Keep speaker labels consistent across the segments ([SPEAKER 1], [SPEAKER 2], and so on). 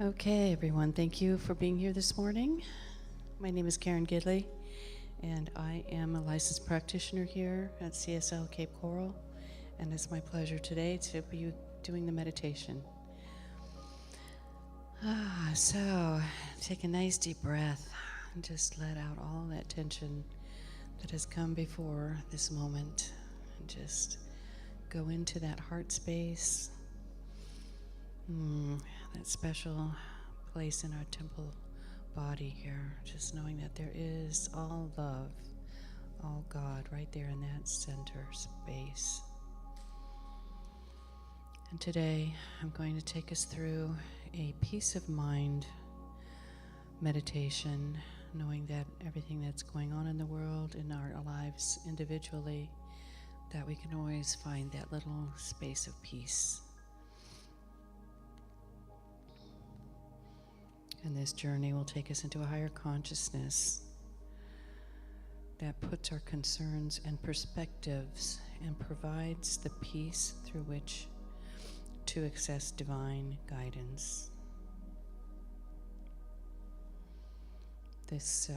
[SPEAKER 1] Okay, everyone, thank you for being here this morning. My name is Karen Gidley, and I am a licensed practitioner here at CSL Cape Coral, and it's my pleasure today to be doing the meditation. So take a nice deep breath and just let out all that tension that has come before this moment, and just go into that heart space. That special place in our temple body here, just knowing that there is all love, all God right there in that center space. And today I'm going to take us through a peace of mind meditation, knowing that everything that's going on in the world, in our lives individually, that we can always find that little space of peace. And this journey will take us into a higher consciousness that puts our concerns and perspectives and provides the peace through which to access divine guidance. This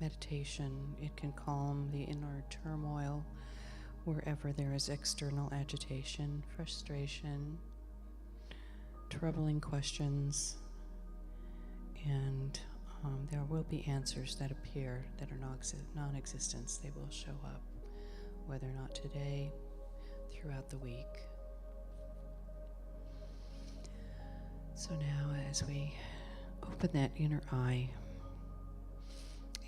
[SPEAKER 1] meditation, it can calm the inner turmoil wherever there is external agitation, frustration, troubling questions, and there will be answers that appear that are non-existent. They will show up, whether or not today, throughout the week. So now as we open that inner eye,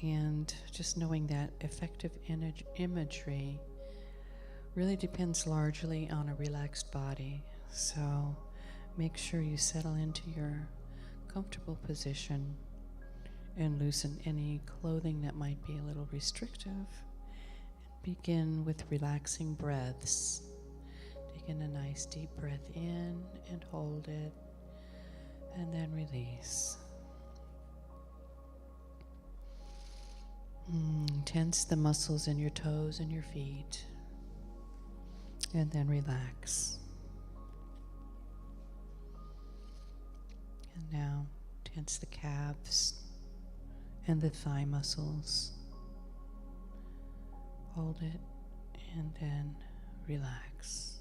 [SPEAKER 1] and just knowing that effective imagery really depends largely on a relaxed body. So make sure you settle into your comfortable position and loosen any clothing that might be a little restrictive, and begin with relaxing breaths. Take in a nice deep breath in and hold it, and then release. Tense the muscles in your toes and your feet, and then relax. And now tense the calves and the thigh muscles. Hold it and then relax.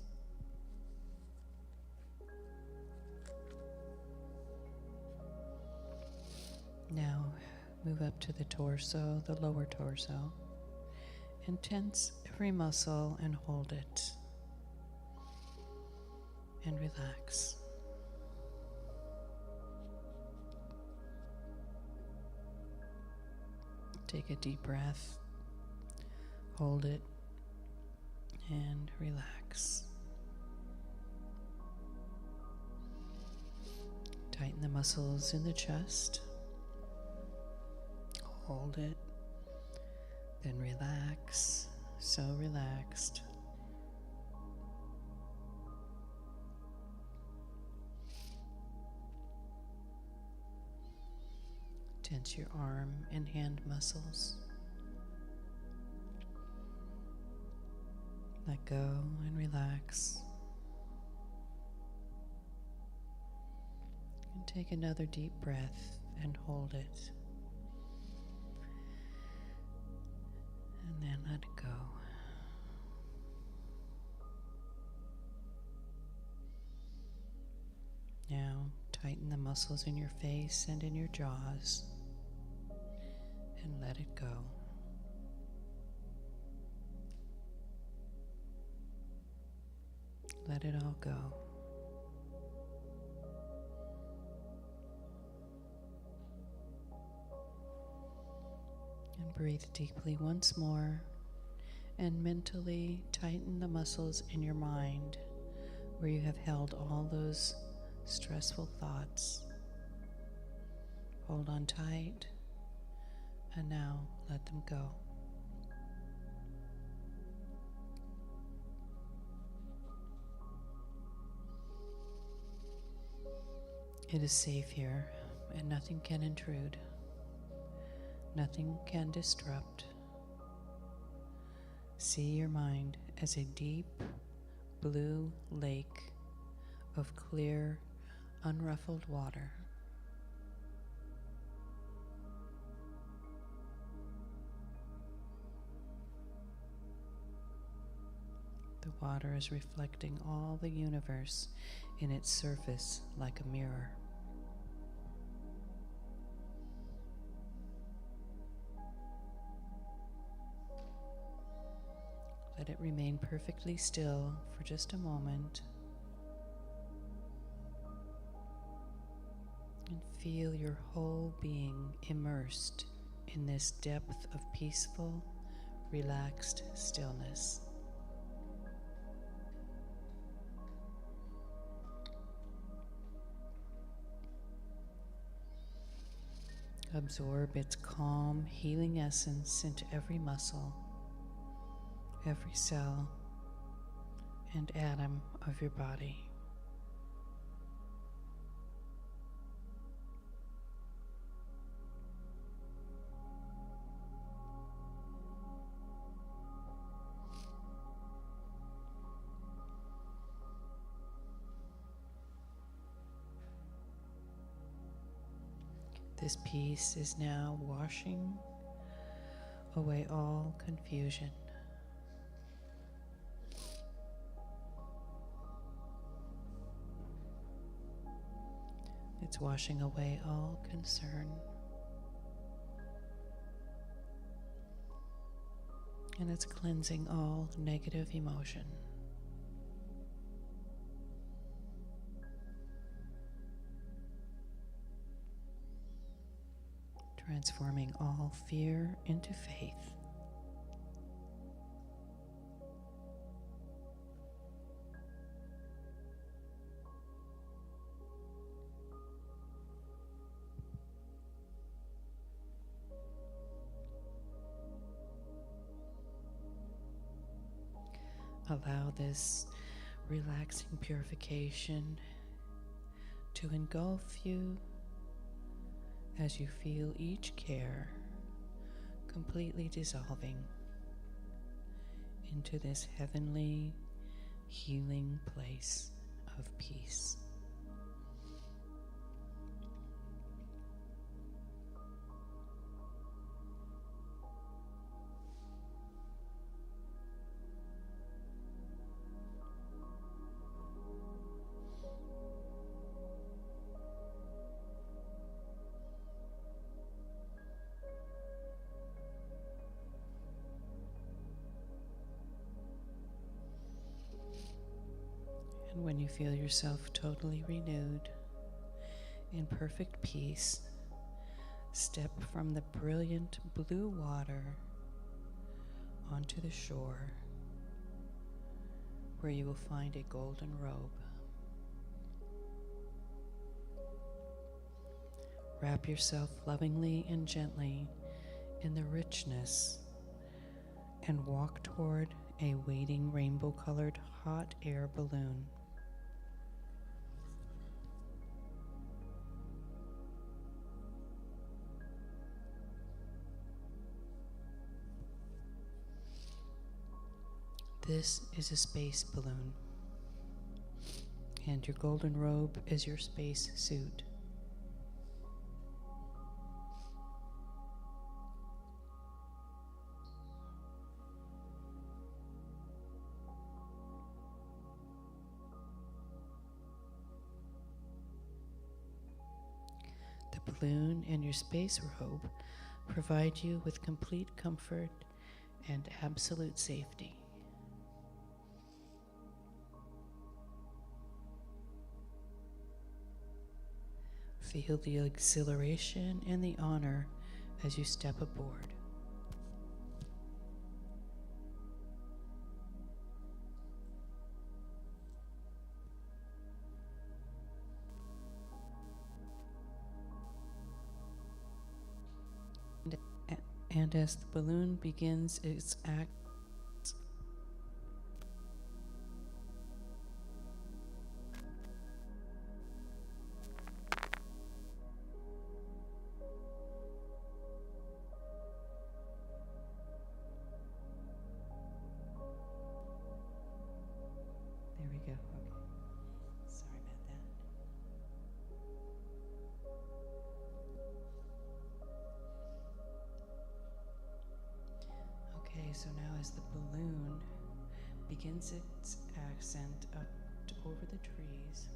[SPEAKER 1] Now move up to the torso, the lower torso, and tense every muscle and hold it and relax. Take a deep breath, hold it, and relax. Tighten the muscles in the chest, hold it, then relax. So relaxed. Tense your arm and hand muscles. Let go and relax. And take another deep breath and hold it. And then let it go. Now tighten the muscles in your face and in your jaws, and let it go. Let it all go. And breathe deeply once more, and mentally tighten the muscles in your mind where you have held all those stressful thoughts. Hold on tight, and now let them go. It is safe here, and nothing can intrude. Nothing can disrupt. See your mind as a deep blue lake of clear, unruffled water. The water is reflecting all the universe in its surface like a mirror. Let it remain perfectly still for just a moment. And feel your whole being immersed in this depth of peaceful, relaxed stillness. Absorb its calm, healing essence into every muscle, every cell, and atom of your body. This peace is now washing away all confusion. It's washing away all concern. And it's cleansing all negative emotion. Transforming all fear into faith. Allow this relaxing purification to engulf you as you feel each care completely dissolving into this heavenly, healing place of peace. And when you feel yourself totally renewed, in perfect peace, step from the brilliant blue water onto the shore, where you will find a golden robe. Wrap yourself lovingly and gently in the richness and walk toward a waiting rainbow-colored hot air balloon. This is a space balloon, and your golden robe is your space suit. The balloon and your space robe provide you with complete comfort and absolute safety. Feel the exhilaration and the honor as you step aboard. And as the balloon begins its act, there we go. Okay. Sorry about that. Okay, so now as the balloon begins its ascent up over the trees.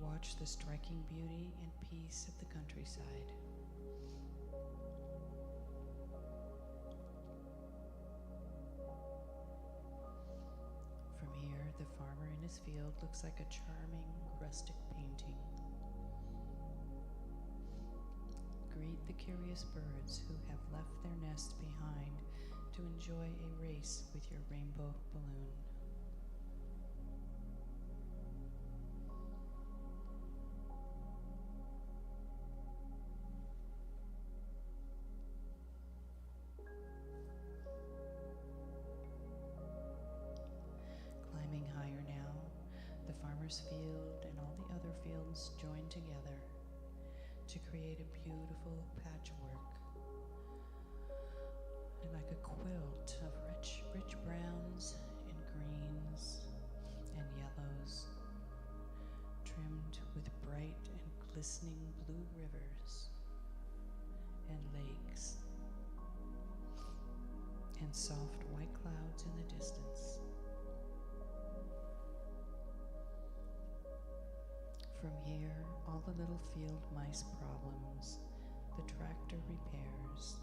[SPEAKER 1] Watch the striking beauty and peace of the countryside. From here, the farmer in his field looks like a charming rustic painting. Greet the curious birds who have left their nests behind to enjoy a race with your rainbow balloon. Climbing higher now, the farmer's field and all the other fields join together to create a beautiful patchwork, and like a quilt of rich browns and greens and yellows, trimmed with bright and glistening blue rivers and lakes and soft white clouds in the distance. From here, all the little field mice problems, the tractor repairs,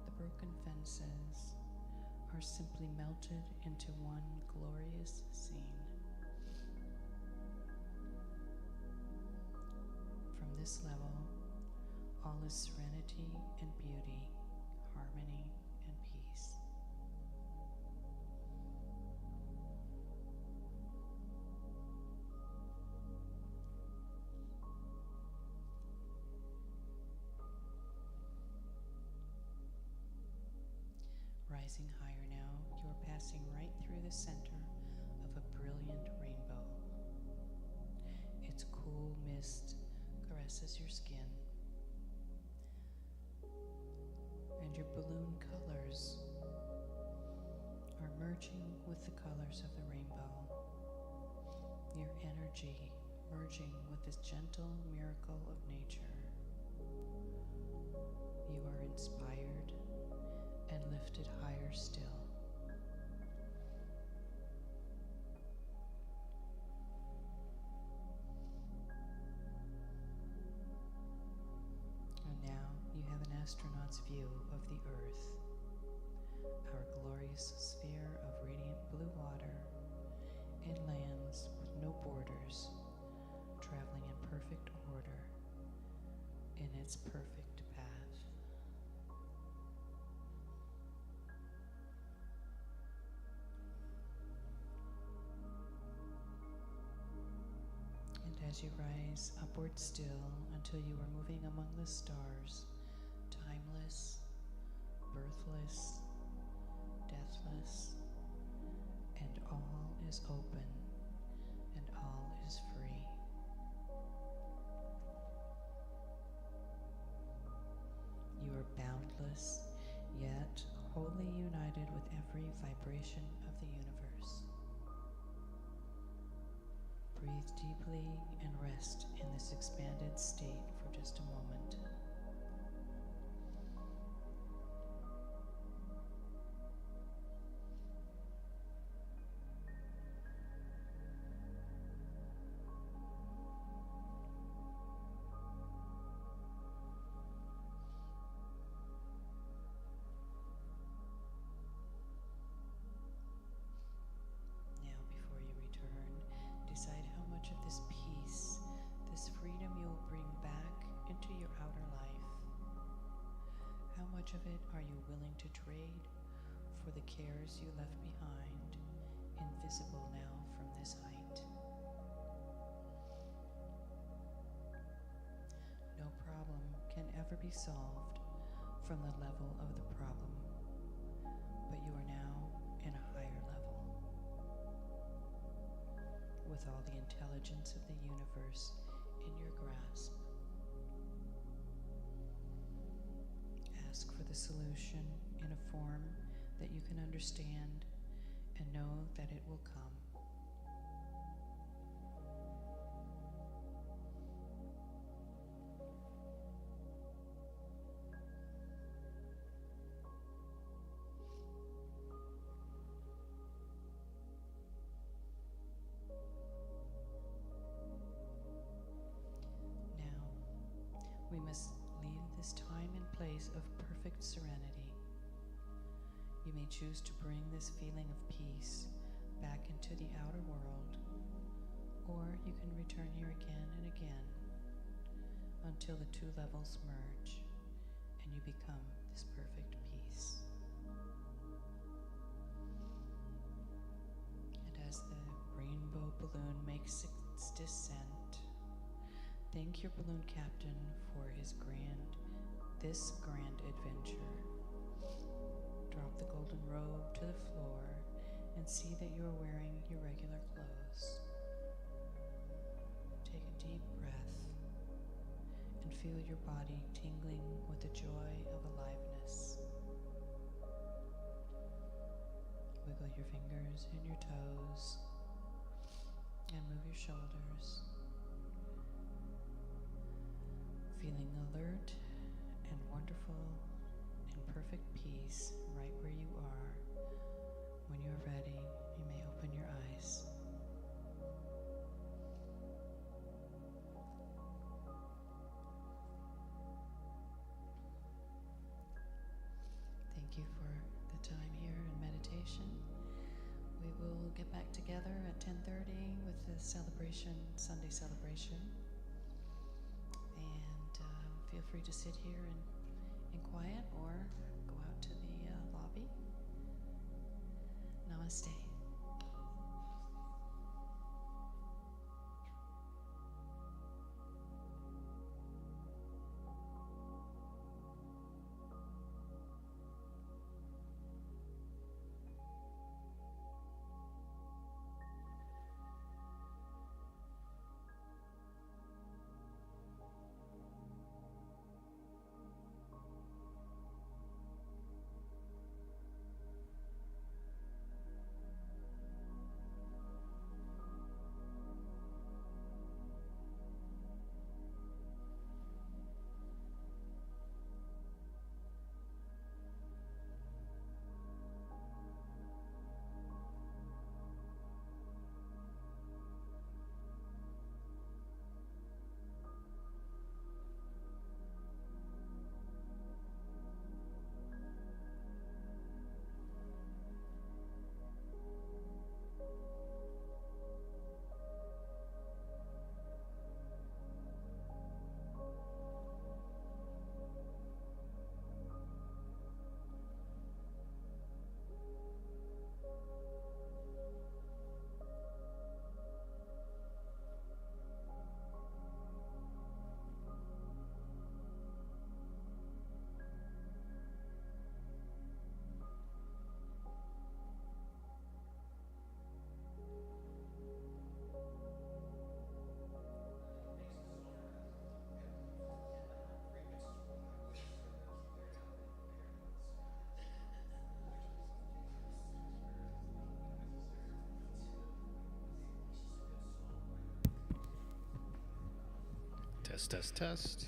[SPEAKER 1] the broken fences are simply melted into one glorious scene. From this level, all is serenity and beauty, harmony and peace. Rising higher now, you are passing right through the center of a brilliant rainbow. Its cool mist caresses your skin, and your balloon colors are merging with the colors of the rainbow. Your energy merging with this gentle miracle of nature. You are inspired and lifted higher still. And now you have an astronaut's view of the Earth, our glorious sphere of radiant blue water in lands with no borders, traveling in perfect order in its perfect path. As you rise upward still until you are moving among the stars, timeless, birthless, deathless, and all is open and all is free. You are boundless, yet wholly united with every vibration of the universe. Breathe deeply and rest in this expanded state for just a moment. Now, before you return, decide how much of this peace, this freedom you will bring back into your outer life. How much of it are you willing to trade for the cares you left behind, invisible now from this height? No problem can ever be solved from the level of the problem, but you are now in a higher level, with all the intelligence of the universe in your grasp. Ask for the solution in a form that you can understand and know that it will come. place of perfect serenity. You may choose to bring this feeling of peace back into the outer world, or you can return here again and again until the two levels merge and you become this perfect peace. And as the rainbow balloon makes its descent, thank your balloon captain for this grand adventure. Drop the golden robe to the floor and see that you are wearing your regular clothes. Take a deep breath and feel your body tingling with the joy of aliveness. Wiggle your fingers and your toes and move your shoulders. Feeling alert and wonderful and perfect peace right where you are. When you are ready, you may open your eyes. Thank you for the time here in meditation. We will get back together at 10:30 with the celebration, Sunday celebration. And feel free to sit here in quiet or go out to the lobby. Namaste.
[SPEAKER 2] Test, test, test.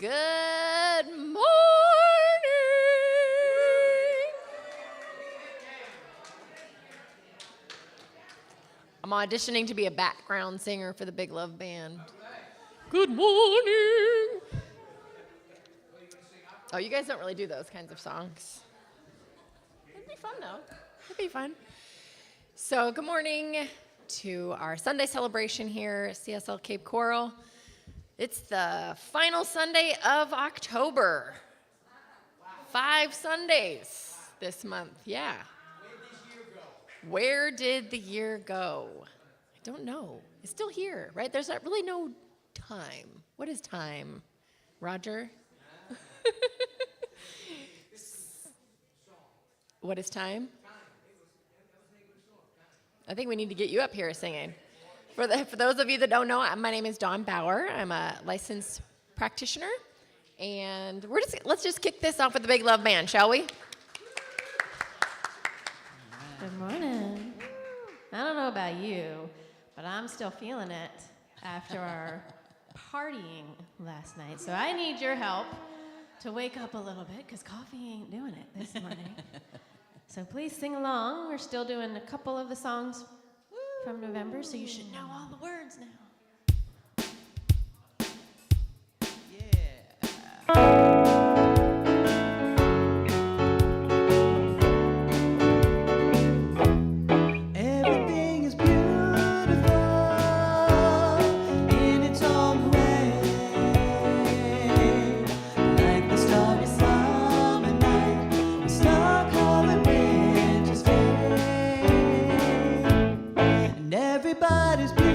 [SPEAKER 3] Good morning. I'm auditioning to be a background singer for the Big Love Band. Good morning. Oh, you guys don't really do those kinds of songs. It'd be fun, though. It'd be fun. So, good morning to our Sunday celebration here at CSL Cape Coral. It's the final Sunday of October. 5 Sundays this month, yeah. Where did the year go? I don't know. It's still here, right? There's not really no time. What is time? Roger? What is time? I think we need to get you up here singing. For those of you that don't know, my name is Dawn Bauer. I'm a licensed practitioner, and let's just kick this off with the Big Love Band, shall we?
[SPEAKER 4] Good morning. I don't know about you, but I'm still feeling it after our partying last night. So I need your help to wake up a little bit, because coffee ain't doing it this morning. So please sing along. We're still doing a couple of the songs from November, so you should know all the words now.
[SPEAKER 5] Everything is beautiful in its own way, like the starry summer night, the star-covered winter's day, and everybody's beautiful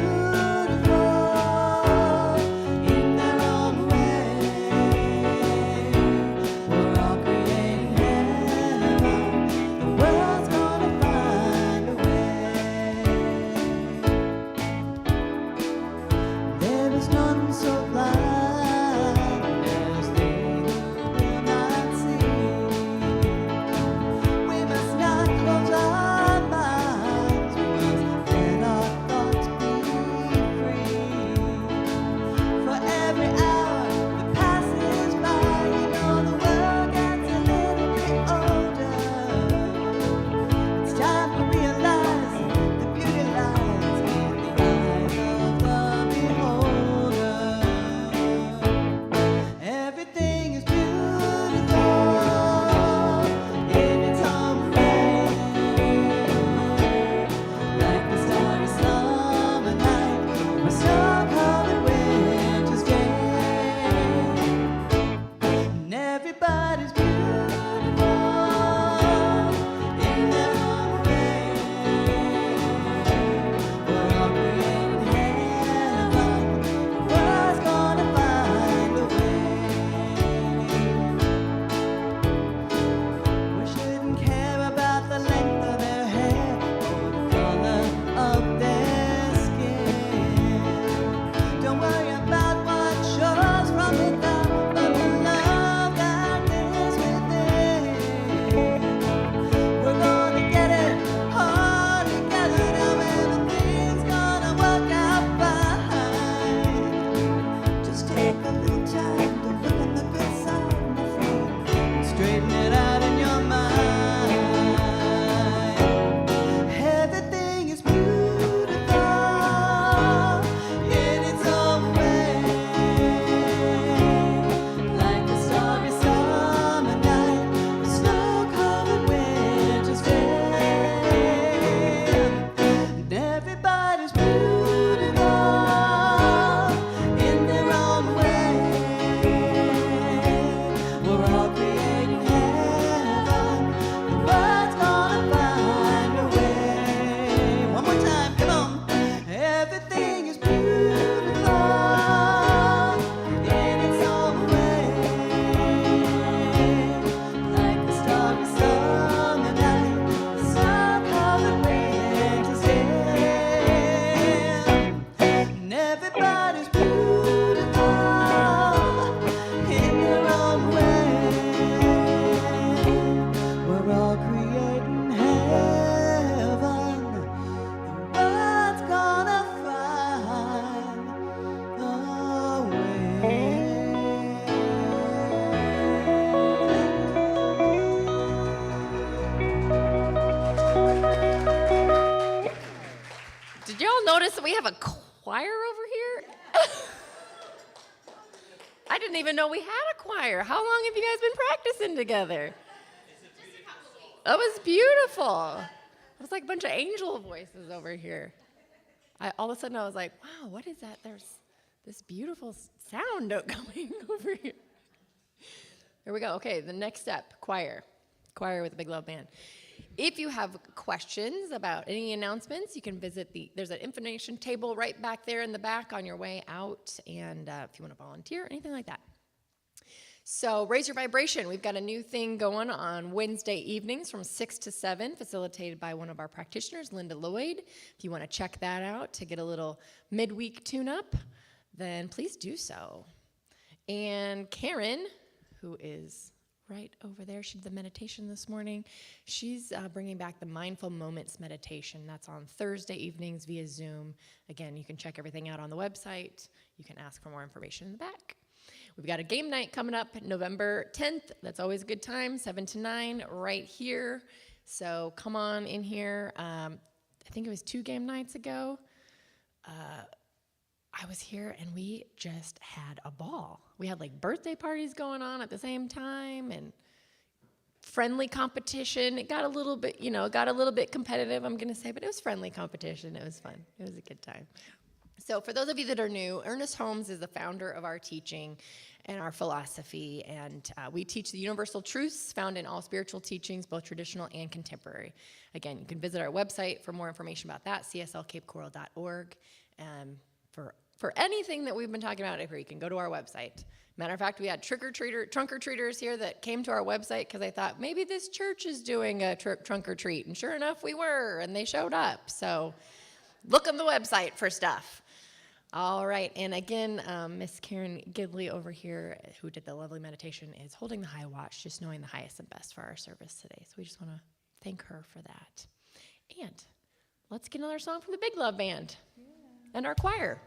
[SPEAKER 3] have a choir over here? I didn't even know we had a choir. How long have you guys been practicing together? That was beautiful. It was like a bunch of angel voices over here. All of a sudden I was like, wow, what is that? There's this beautiful sound coming over here. Here we go. Okay, the next step, choir. Choir with a Big Love Band. If you have questions about any announcements, you can visit there's an information table right back there in the back on your way out, and if you want to volunteer, anything like that. So raise your vibration. We've got a new thing going on Wednesday evenings from 6 to 7, facilitated by one of our practitioners, Linda Lloyd. If you want to check that out to get a little midweek tune-up, then please do so. And Karen, who is right over there, she did the meditation this morning. She's bringing back the Mindful Moments meditation. That's on Thursday evenings via Zoom. Again, you can check everything out on the website. You can ask for more information in the back. We've got a game night coming up November 10th. That's always a good time, 7 to 9, right here. So come on in here. I think it was 2 game nights ago. I was here and we just had a ball. We had like birthday parties going on at the same time and friendly competition. It got a little bit, competitive, I'm going to say, but it was friendly competition. It was fun. It was a good time. So for those of you that are new, Ernest Holmes is the founder of our teaching and our philosophy, and we teach the universal truths found in all spiritual teachings, both traditional and contemporary. Again, you can visit our website for more information about that, cslcapecoral.org. For anything that we've been talking about here, you can go to our website. Matter of fact, we had trunk-or-treaters here that came to our website because I thought maybe this church is doing a trunk-or-treat, and sure enough, we were, and they showed up. So look on the website for stuff. All right, and again, Miss Karen Gidley over here, who did the lovely meditation, is holding the high watch, just knowing the highest and best for our service today. So we just want to thank her for that. And let's get another song from the Big Love Band and our choir.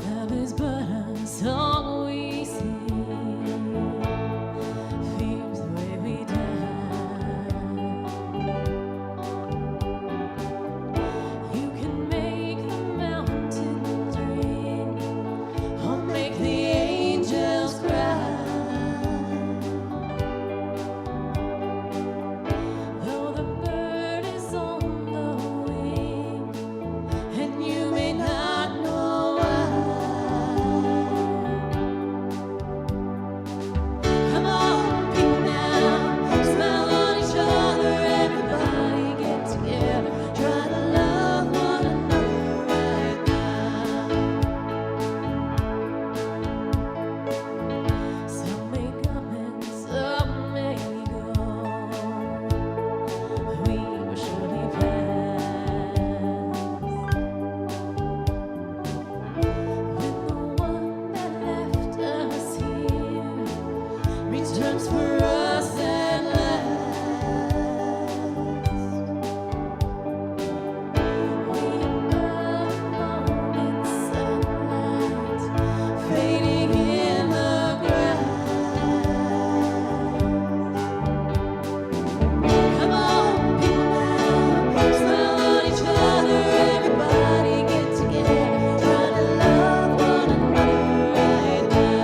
[SPEAKER 5] Love is but a song we sing, fears the way we die. You can make the mountains ring, or make the angels cry. Though the bird is on the wing, and you may not know why. Come on, people now, smile on each other, everybody get together, try to love one another right now. Some may come and some may go, we will surely pass. When the one that left us here returns for us at last, we burn in sunlight, fading in the grass. Come on, people now, smile on each other, everybody get together, try to love one another right now.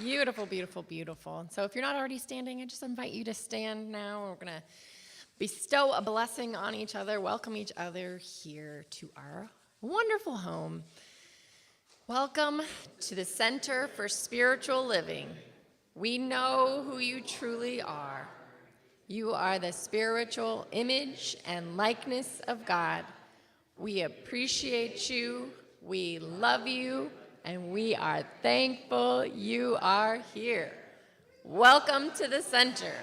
[SPEAKER 3] Beautiful, beautiful, beautiful. And so if you're not already standing, I just invite you to stand now. We're going to bestow a blessing on each other, welcome each other here to our wonderful home. Welcome to the Center for Spiritual Living. We know who you truly are. You are the spiritual image and likeness of God. We appreciate you, we love you, and we are thankful you are here. Welcome to the center.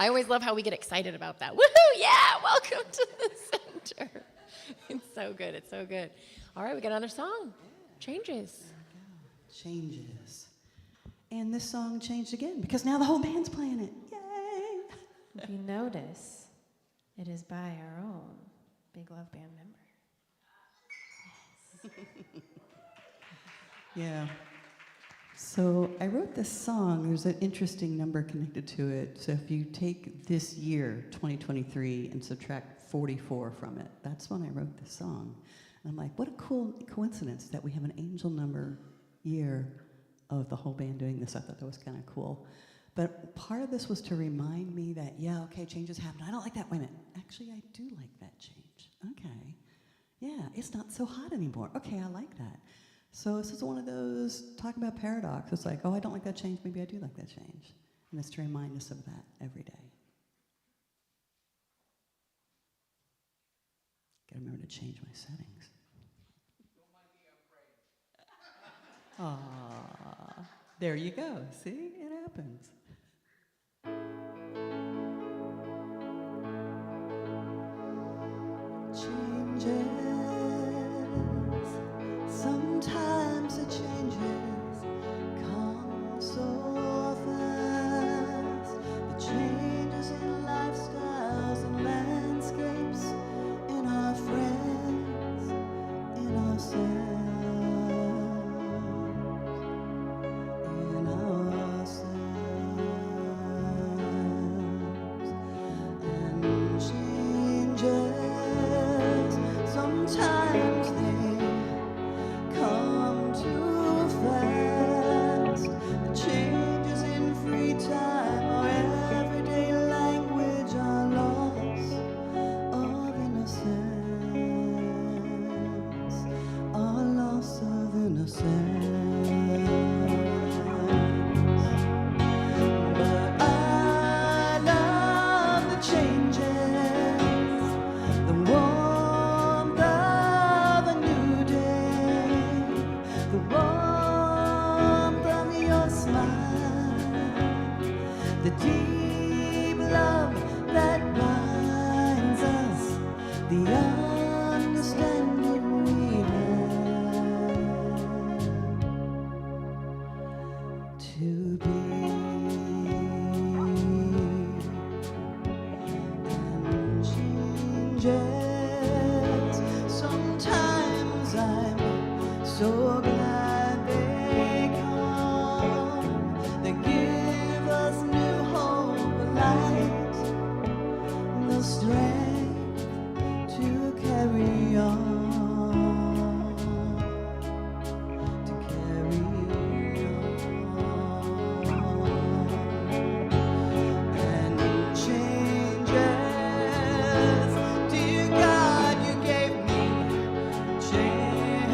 [SPEAKER 3] I always love how we get excited about that. Woohoo, yeah, welcome to the center. It's so good, it's so good. All right, we got another song, Changes.
[SPEAKER 6] Changes. And this song changed again because now the whole band's playing it. Yay!
[SPEAKER 4] If you notice, it is by our own Big Love Band member.
[SPEAKER 6] Yeah. So I wrote this song. There's an interesting number connected to it. So if you take this year, 2023, and subtract 44 from it, that's when I wrote this song. And I'm like, what a cool coincidence that we have an angel number year of the whole band doing this. I thought that was kind of cool. But part of this was to remind me that, yeah, okay, changes happen. I don't like that. Wait a minute. Actually, I do like that change. Okay. Yeah, it's not so hot anymore. Okay, I like that. So this is one of those, talking about paradox. It's like, oh, I don't like that change. Maybe I do like that change. And it's to remind us of that every day. Gotta remember to change my settings. Aww. There you go. See? It happens. Changes. Sometimes the changes come so fast. The changes in lifestyles and landscapes, in our friends, in ourselves. Sometimes they come too fast. The changes in free time or everyday language are loss of innocence. Are loss of innocence. But I love the changes, the warmth of a new day, the warmth of your smile, the deep love that binds us, the understanding we have to be. And changes. Sometimes I'm so glad they come. They give us new hope, light, the strength to carry on. To carry on. And changes, dear God, you gave me changes.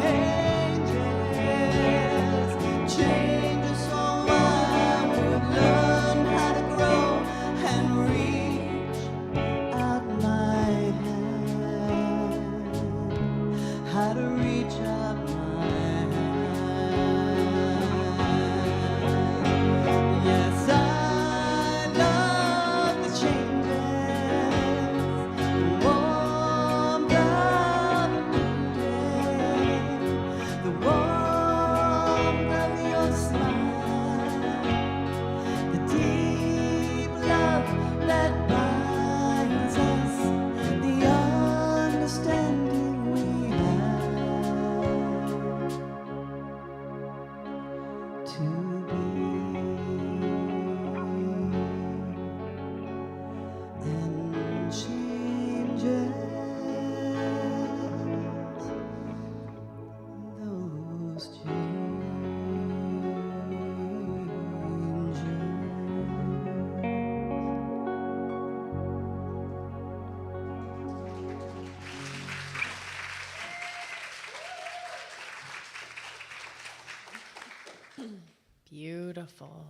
[SPEAKER 3] Beautiful,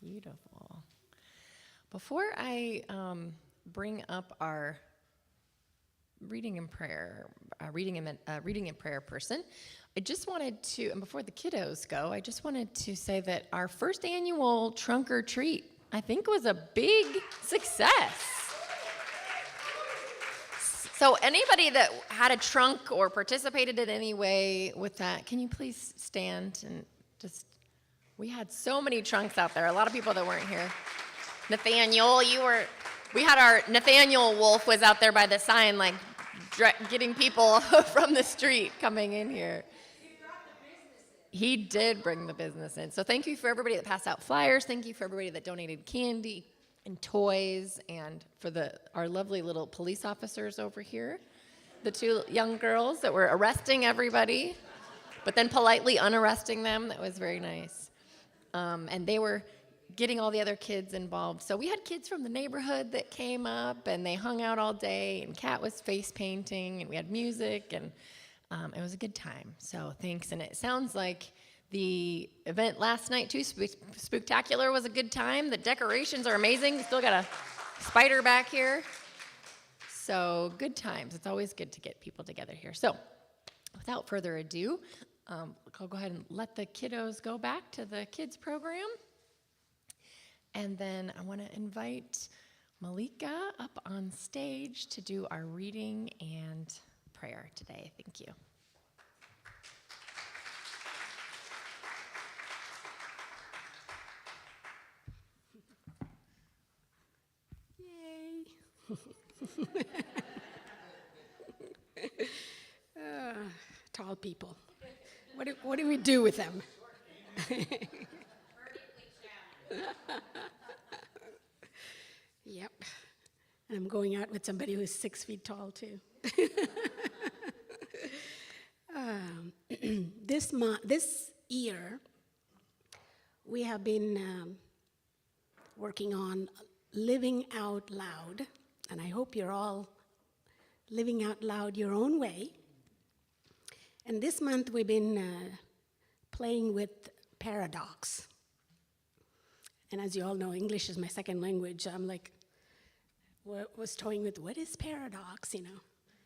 [SPEAKER 3] beautiful. Before I bring up our reading and prayer, reading and prayer person, I just wanted to, and before the kiddos go, I just wanted to say that our first annual trunk or treat, I think, was a big success. So anybody that had a trunk or participated in any way with that, can you please stand and just, we had so many trunks out there, a lot of people that weren't here. Nathaniel, we had our, Nathaniel Wolf was out there by the sign, like getting people from the street coming in here. He did bring the business in. So thank you for everybody that passed out flyers. Thank you for everybody that donated candy and toys, and for our lovely little police officers over here, the two young girls that were arresting everybody, but then politely unarresting them. That was very nice. And they were getting all the other kids involved. So we had kids from the neighborhood that came up, and they hung out all day, and Kat was face painting, and we had music, and it was a good time. So thanks. And it sounds like the event last night, too, Spooktacular, was a good time. The decorations are amazing. We still got a spider back here. So good times. It's always good to get people together here. So without further ado, I'll go ahead and let the kiddos go back to the kids program. And then I want to invite Malika up on stage to do our reading and prayer today. Thank you.
[SPEAKER 7] Tall people. What do we do with them? Yep. And I'm going out with somebody who's 6 feet tall, too. This year, we have been working on living out loud, and I hope you're all living out loud your own way. And this month, we've been playing with paradox. And as you all know, English is my second language. I'm like, was toying with, what is paradox, you know?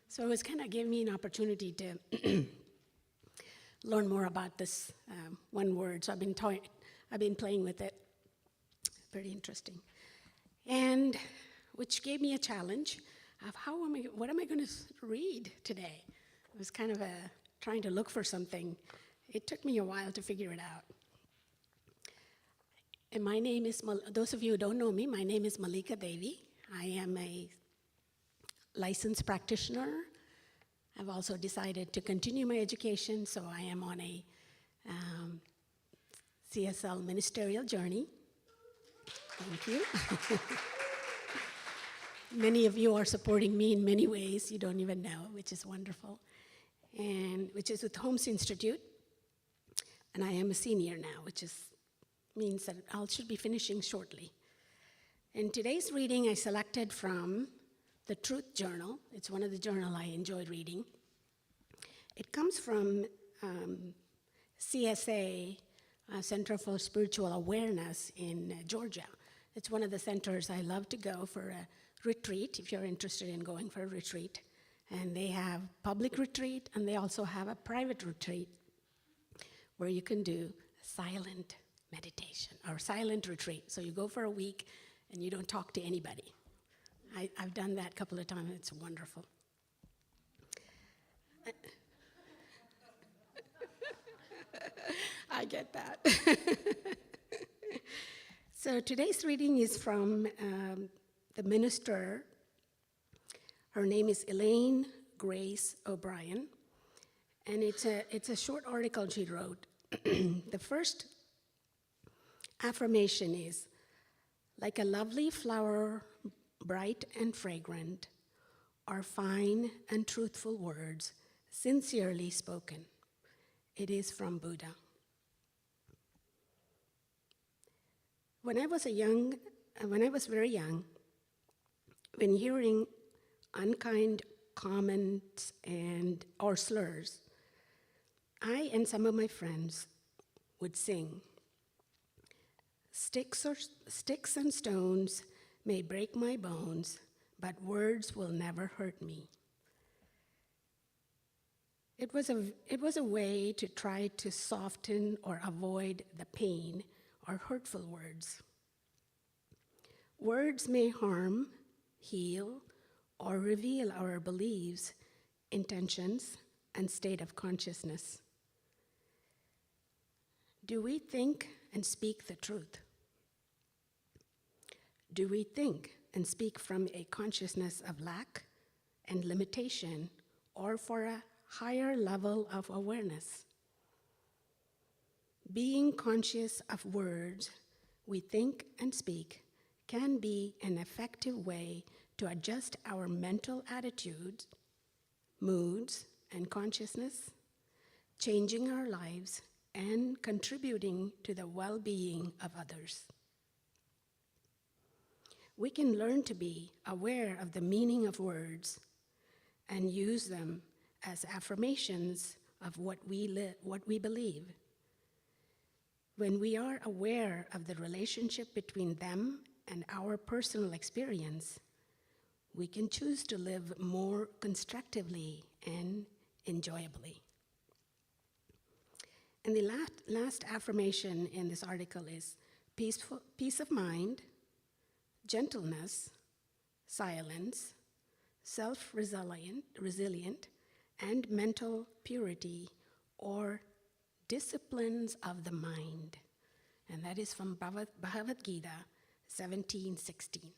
[SPEAKER 7] So it was kind of giving me an opportunity to learn more about this one word. So I've been playing with it. Pretty interesting. And which gave me a challenge of what am I going to read today? I was kind of trying to look for something. It took me a while to figure it out. And my name is, those of you who don't know me, my name is Malika Devi. I am a licensed practitioner. I've also decided to continue my education, so I am on a CSL ministerial journey. Thank you. Many of you are supporting me in many ways you don't even know, which is wonderful, and which is with Holmes Institute. And I am a senior now, which means that I should be finishing shortly. In today's reading, I selected from the Truth Journal. It's one of the journals I enjoyed reading. It comes from CSA, Center for Spiritual Awareness in Georgia. It's one of the centers I love to go for a retreat, if you're interested in going for a retreat. And they have public retreat, and they also have a private retreat where you can do silent meditation or silent retreat. So you go for a week and you don't talk to anybody. I've done that a couple of times. It's wonderful. I get that. So today's reading is from the minister. Her name is Elaine Grace O'Brien, and it's a short article she wrote. The first affirmation is, like a lovely flower, bright and fragrant, are fine and truthful words, sincerely spoken. It is from Buddha. When I was very young, when hearing unkind comments or slurs, I and some of my friends would sing, Sticks and stones may break my bones, but words will never hurt me. It was a way to try to soften or avoid the pain or hurtful words. Words may harm, heal, or reveal our beliefs, intentions, and state of consciousness. Do we think and speak the truth? Do we think and speak from a consciousness of lack and limitation, or for a higher level of awareness? Being conscious of words we think and speak can be an effective way to adjust our mental attitudes, moods, and consciousness, changing our lives and contributing to the well-being of others. We can learn to be aware of the meaning of words and use them as affirmations of what we believe. When we are aware of the relationship between them and our personal experience, we can choose to live more constructively and enjoyably. And the last affirmation in this article is peace of mind, gentleness, silence, self-resilient, and mental purity, or disciplines of the mind. And that is from Bhagavad Gita 17:16.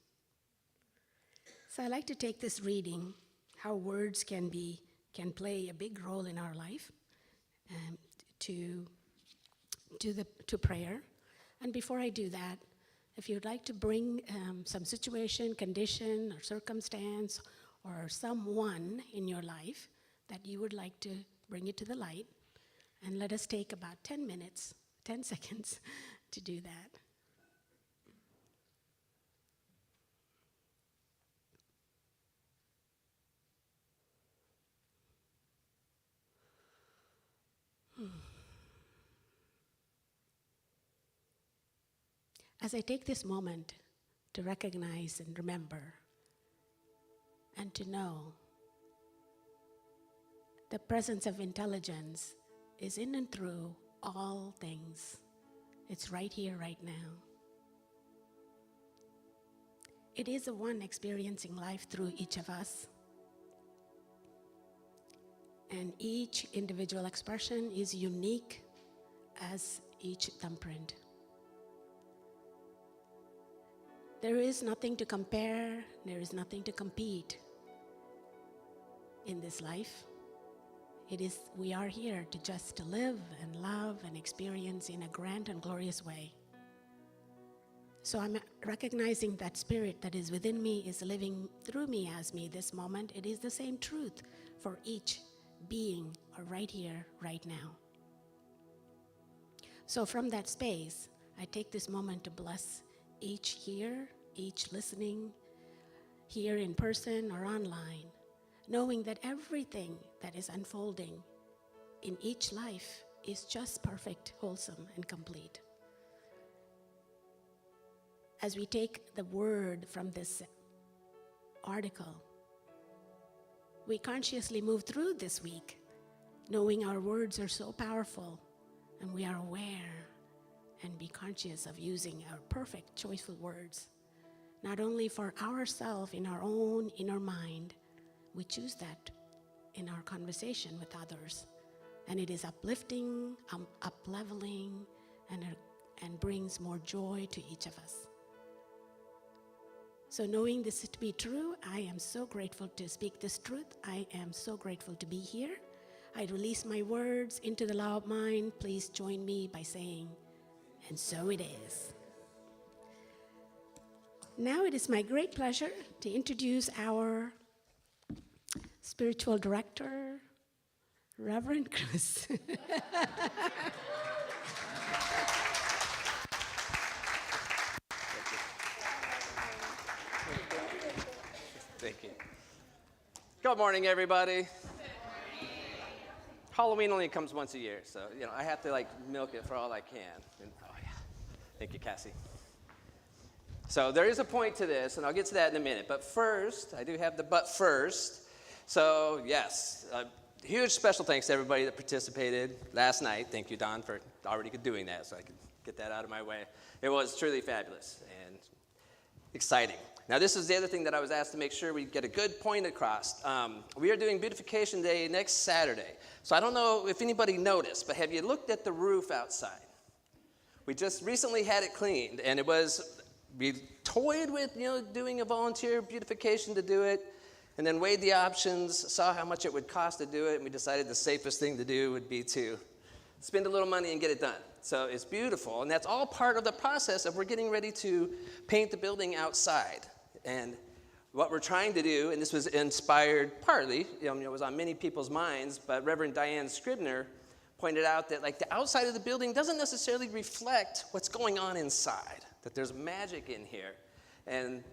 [SPEAKER 7] So I like to take this reading, how words can play a big role in our life, to prayer. And before I do that, if you'd like to bring some situation, condition, or circumstance, or someone in your life that you would like to bring it to the light, and let us take about 10 seconds to do that. As I take this moment to recognize and remember and to know the presence of intelligence is in and through all things. It's right here, right now. It is the one experiencing life through each of us. And each individual expression is unique as each thumbprint. There is nothing to compare, there is nothing to compete in this life. We are here to just live and love and experience in a grand and glorious way. So I'm recognizing that spirit that is within me is living through me as me this moment. It is the same truth for each being right here, right now. So from that space, I take this moment to bless each here, each listening, here in person or online, knowing that everything that is unfolding in each life is just perfect, wholesome, and complete. As we take the word from this article, we consciously move through this week, knowing our words are so powerful, and we are aware and be conscious of using our perfect, choiceful words, not only for ourselves in our own inner mind. We choose that in our conversation with others, and it is uplifting, up-leveling, and brings more joy to each of us. So knowing this to be true, I am so grateful to speak this truth. I am so grateful to be here. I release my words into the law of mind. Please join me by saying, and so it is. Now it is my great pleasure to introduce our spiritual director, Reverend Chris.
[SPEAKER 8] Thank you. Good morning, everybody. Halloween only comes once a year, so I have to milk it for all I can. And, oh yeah, Thank you, Cassie. So there is a point to this, and I'll get to that in a minute. But first, I do have the but first. So yes, huge special thanks to everybody that participated last night. Thank you, Don, for already doing that, so I could get that out of my way. It was truly fabulous and exciting. Now, this is the other thing that I was asked to make sure we get a good point across. We are doing Beautification Day next Saturday. So I don't know if anybody noticed, but have you looked at the roof outside? We just recently had it cleaned, and we toyed with, doing a volunteer beautification to do it, and then weighed the options, saw how much it would cost to do it, and we decided the safest thing to do would be to spend a little money and get it done. So it's beautiful, and that's all part of the process of we're getting ready to paint the building outside. And what we're trying to do, and this was inspired partly, it was on many people's minds, but Reverend Diane Scribner pointed out that the outside of the building doesn't necessarily reflect what's going on inside, that there's magic in here. And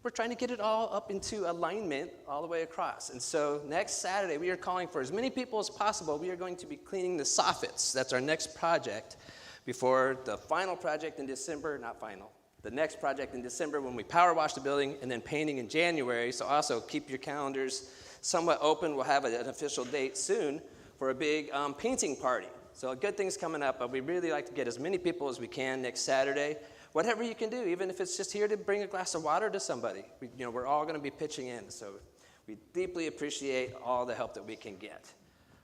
[SPEAKER 8] we're trying to get it all up into alignment all the way across. And so next Saturday, we are calling for as many people as possible. We are going to be cleaning the soffits. That's our next project before the final project in December, not final, the next project in December when we power wash the building, and then painting in January. So also keep your calendars somewhat open. We'll have an official date soon for a big painting party. So good things coming up, but we really like to get as many people as we can next Saturday. Whatever you can do, even if it's just here to bring a glass of water to somebody. We're all going to be pitching in, so we deeply appreciate all the help that we can get.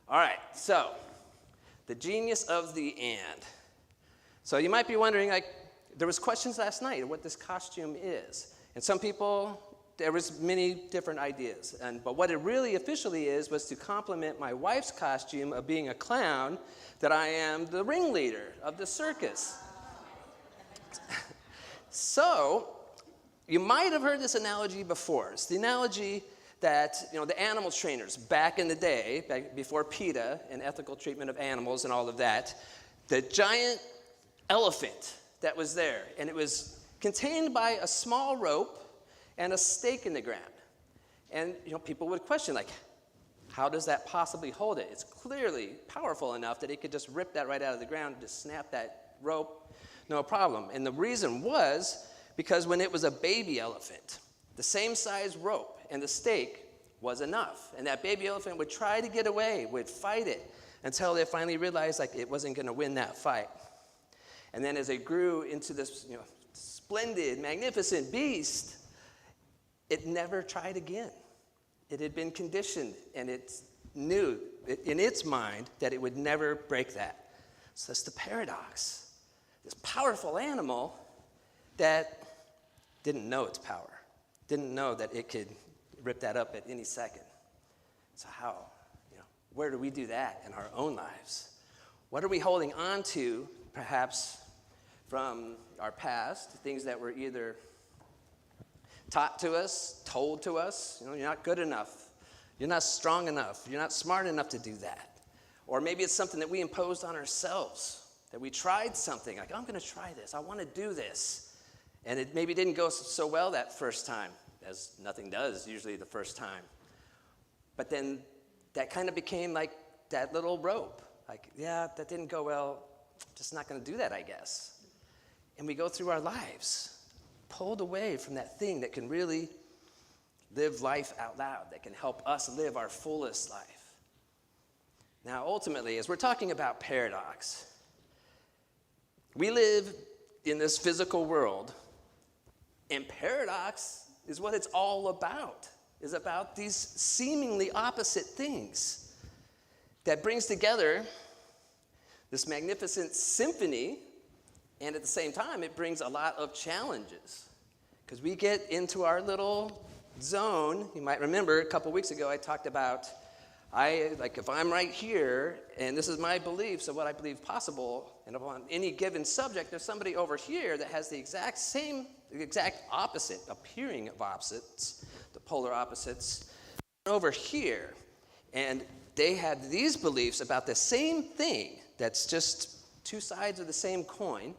[SPEAKER 8] All right, so the genius of the and. So you might be wondering, there was questions last night of what this costume is. And some people, there was many different ideas. But what it really officially was to complement my wife's costume of being a clown, that I am the ringleader of the circus. So, you might have heard this analogy before. It's the analogy that, the animal trainers back in the day, back before PETA and ethical treatment of animals and all of that, the giant elephant that was there, and it was contained by a small rope and a stake in the ground. And, people would question, how does that possibly hold it? It's clearly powerful enough that it could just rip that right out of the ground and just snap that rope, no problem. And the reason was because when it was a baby elephant, the same size rope and the stake was enough. And that baby elephant would try to get away, would fight it, until they finally realized it wasn't going to win that fight. And then as it grew into this splendid, magnificent beast, it never tried again. It had been conditioned, and it knew in its mind that it would never break that. So that's the paradox. This powerful animal that didn't know its power, didn't know that it could rip that up at any second. So how? Where do we do that in our own lives? What are we holding on to, perhaps, from our past, things that were either taught to us, told to us, you're not good enough, you're not strong enough, you're not smart enough to do that. Or maybe it's something that we imposed on ourselves, that we tried something, I'm going to try this, I want to do this. And it maybe didn't go so well that first time, as nothing does usually the first time. But then that kind of became like that little rope. That didn't go well, just not going to do that, I guess. And we go through our lives, pulled away from that thing that can really live life out loud, that can help us live our fullest life. Now, ultimately, as we're talking about paradox, we live in this physical world, and paradox is what it's all about, is about these seemingly opposite things that brings together this magnificent symphony. And at the same time, it brings a lot of challenges because we get into our little zone. You might remember a couple weeks ago I talked about, if I'm right here and this is my beliefs of what I believe possible, and on any given subject, there's somebody over here that has the exact opposite, appearing of opposites, the polar opposites, over here. And they have these beliefs about the same thing that's just two sides of the same coin.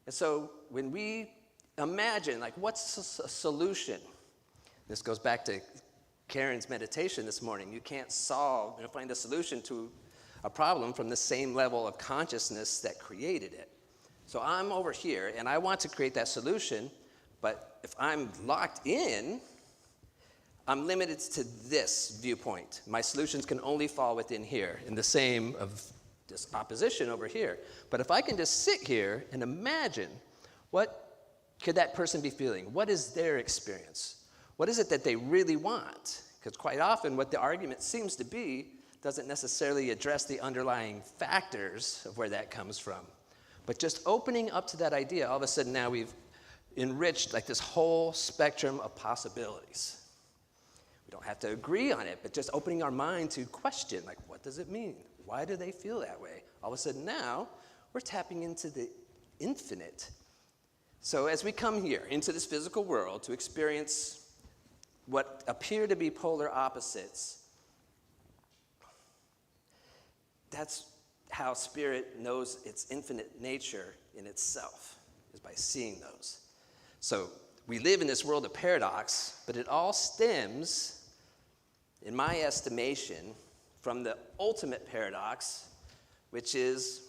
[SPEAKER 8] And so when we imagine, what's a solution? This goes back to Karen's meditation this morning. You can't find a solution to a problem from the same level of consciousness that created it. So I'm over here, and I want to create that solution, but if I'm locked in, I'm limited to this viewpoint. My solutions can only fall within here, in the same of this opposition over here. But if I can just sit here and imagine, what could that person be feeling? What is their experience? What is it that they really want? Because quite often what the argument seems to be doesn't necessarily address the underlying factors of where that comes from. But just opening up to that idea, all of a sudden now we've enriched like this whole spectrum of possibilities. We don't have to agree on it, but just opening our mind to question, like, what does it mean? Why do they feel that way? All of a sudden now, we're tapping into the infinite. So as we come here into this physical world to experience what appear to be polar opposites, that's how spirit knows its infinite nature in itself, is by seeing those. So we live in this world of paradox, but it all stems, in my estimation, from the ultimate paradox, which is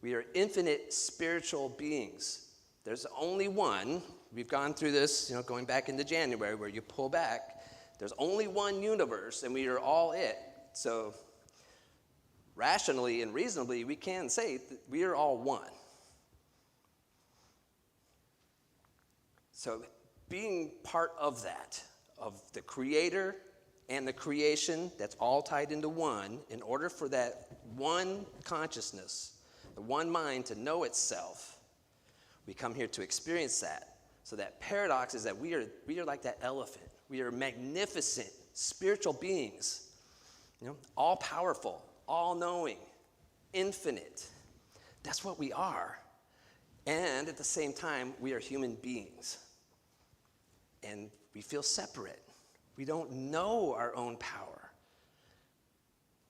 [SPEAKER 8] we are infinite spiritual beings. There's only one. We've gone through this, going back into January, where you pull back. There's only one universe, and we are all it. So rationally and reasonably, we can say that we are all one. So being part of that, of the Creator and the creation, that's all tied into one, in order for that one consciousness, the one mind to know itself, we come here to experience that. So that paradox is that we are like that elephant. We are magnificent spiritual beings, all powerful, all knowing, infinite. That's what we are. And at the same time, we are human beings. And we feel separate. We don't know our own power.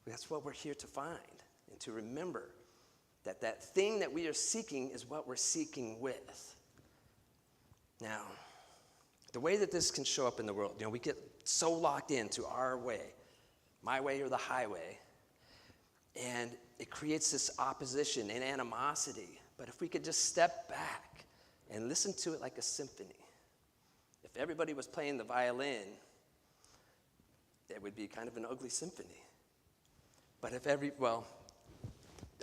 [SPEAKER 8] That's what we're here to find and to remember, that that thing that we are seeking is what we're seeking with. Now, the way that this can show up in the world, we get so locked into our way, my way or the highway, and it creates this opposition and animosity. But if we could just step back and listen to it like a symphony, if everybody was playing the violin, it would be kind of an ugly symphony. But if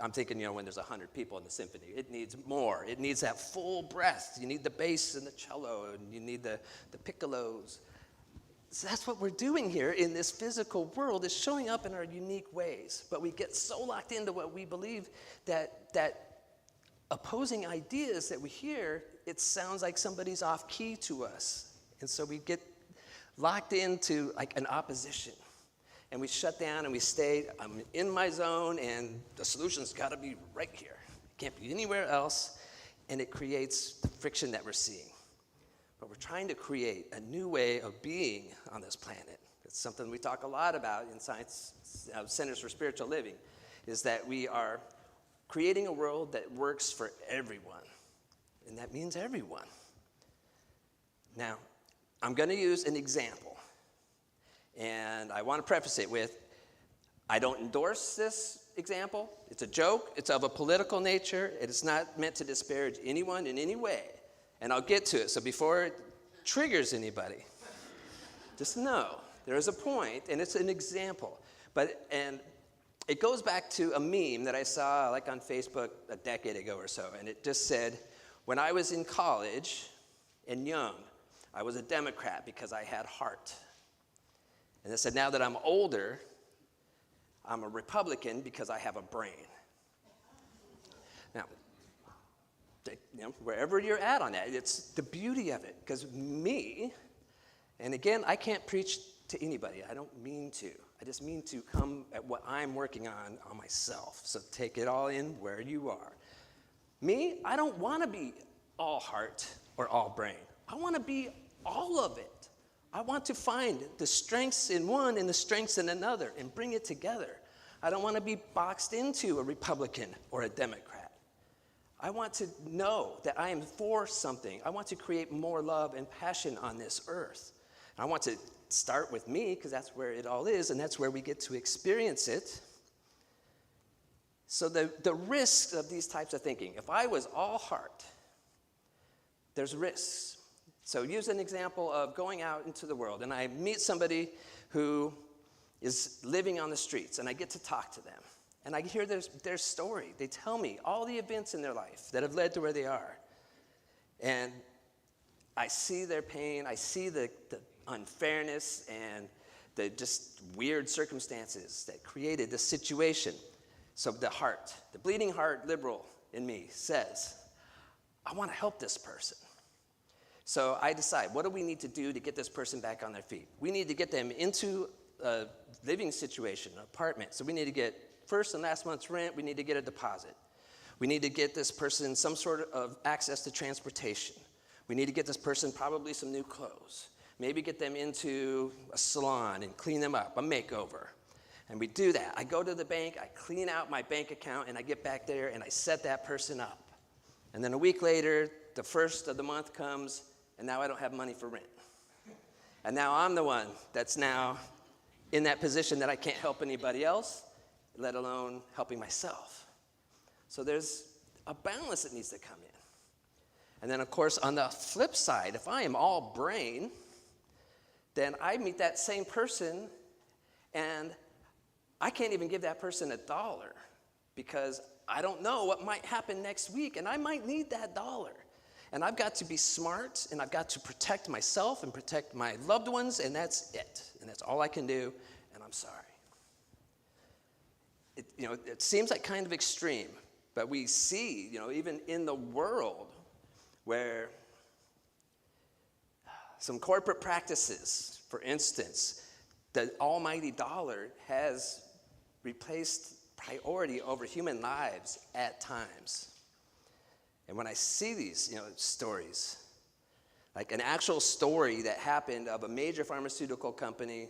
[SPEAKER 8] I'm thinking, when there's 100 people in the symphony, it needs more. It needs that full breath. You need the bass and the cello, and you need the piccolos. So that's what we're doing here in this physical world, is showing up in our unique ways. But we get so locked into what we believe that opposing ideas that we hear, it sounds like somebody's off key to us. And so we get locked into like an opposition. And we shut down and we stay, I'm in my zone, and the solution's got to be right here. It can't be anywhere else. And it creates the friction that we're seeing. But we're trying to create a new way of being on this planet. It's something we talk a lot about in Science Centers for Spiritual Living, is that we are creating a world that works for everyone. And that means everyone. Now, I'm going to use an example. And I want to preface it with, I don't endorse this example. It's a joke. It's of a political nature. It is not meant to disparage anyone in any way. And I'll get to it. So before it triggers anybody, just know there is a point, and it's an example. And it goes back to a meme that I saw like on Facebook a decade ago or so. And it just said, when I was in college and young, I was a Democrat because I had heart. And it said, now that I'm older, I'm a Republican because I have a brain. Now, wherever you're at on that, it's the beauty of it. Because me, and again, I can't preach to anybody. I don't mean to. I just mean to come at what I'm working on myself. So take it all in where you are. Me, I don't want to be all heart or all brain. I want to be all of it. I want to find the strengths in one and the strengths in another and bring it together. I don't want to be boxed into a Republican or a Democrat. I want to know that I am for something. I want to create more love and passion on this earth. I want to start with me, because that's where it all is, and that's where we get to experience it. So the risks of these types of thinking, if I was all heart, there's risks. So use an example of going out into the world, and I meet somebody who is living on the streets, and I get to talk to them. And I hear their story. They tell me all the events in their life that have led to where they are. And I see their pain. I see the unfairness and the just weird circumstances that created this situation. So the heart, the bleeding heart liberal in me says, I want to help this person. So I decide, what do we need to do to get this person back on their feet? We need to get them into a living situation, an apartment. So we need to get first and last month's rent. We need to get a deposit. We need to get this person some sort of access to transportation. We need to get this person probably some new clothes. Maybe get them into a salon and clean them up, a makeover. And we do that. I go to the bank, I clean out my bank account, and I get back there and I set that person up. And then a week later, the first of the month comes, and now I don't have money for rent. And now I'm the one that's now in that position that I can't help anybody else, let alone helping myself. So there's a balance that needs to come in. And then, of course, on the flip side, if I am all brain, then I meet that same person, and I can't even give that person $1 because I don't know what might happen next week, and I might need that $1. And I've got to be smart, and I've got to protect myself and protect my loved ones, and that's it. And that's all I can do, and I'm sorry. It seems like kind of extreme, but we see, even in the world where some corporate practices, for instance, the almighty dollar has replaced priority over human lives at times. And when I see these, stories, like an actual story that happened of a major pharmaceutical company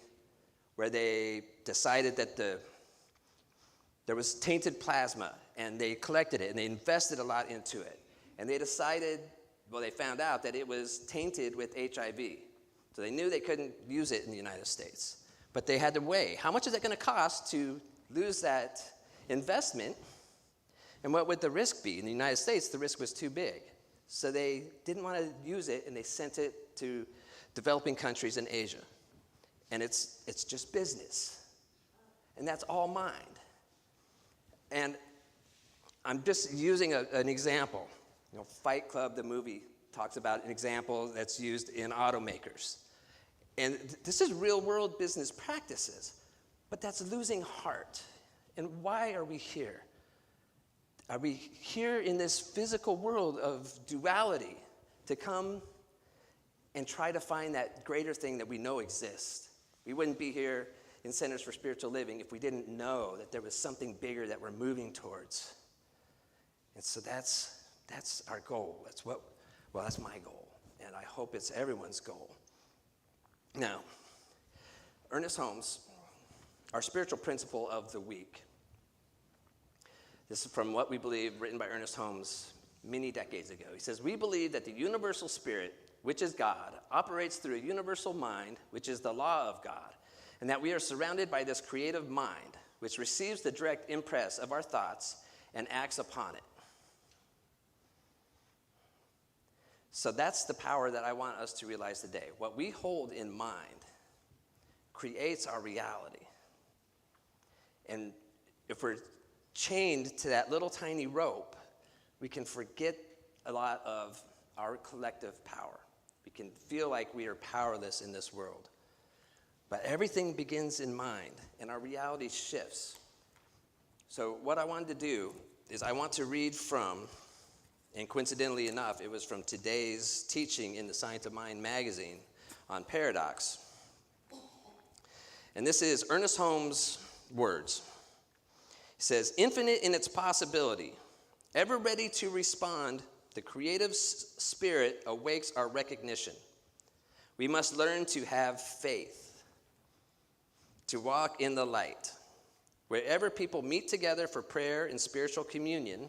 [SPEAKER 8] where they decided that there was tainted plasma, and they collected it, and they invested a lot into it. And they decided, they found out that it was tainted with HIV. So they knew they couldn't use it in the United States. But they had to weigh, how much is it going to cost to lose that investment? And what would the risk be? In the United States, the risk was too big. So they didn't want to use it, and they sent it to developing countries in Asia. And it's just business. And that's all mind. And I'm just using an example. Fight Club, the movie, talks about an example that's used in automakers. And this is real-world business practices, but that's losing heart. And why are we here? Are we here in this physical world of duality to come and try to find that greater thing that we know exists? We wouldn't be here in Centers for Spiritual Living if we didn't know that there was something bigger that we're moving towards. And so that's our goal. That's my goal, and I hope it's everyone's goal. Now, Ernest Holmes, our spiritual principle of the week. This is from What We Believe, written by Ernest Holmes many decades ago. He says, we believe that the universal spirit, which is God, operates through a universal mind, which is the law of God, and that we are surrounded by this creative mind, which receives the direct impress of our thoughts and acts upon it. So that's the power that I want us to realize today. What we hold in mind creates our reality. And if we're chained to that little tiny rope, we can forget a lot of our collective power. We can feel like we are powerless in this world. But everything begins in mind, and our reality shifts. So what I wanted to do is I want to read from, and coincidentally enough, it was from today's teaching in the Science of Mind magazine on paradox. And this is Ernest Holmes' words. He says, infinite in its possibility, ever ready to respond, the creative spirit awakes our recognition. We must learn to have faith, to walk in the light. Wherever people meet together for prayer and spiritual communion,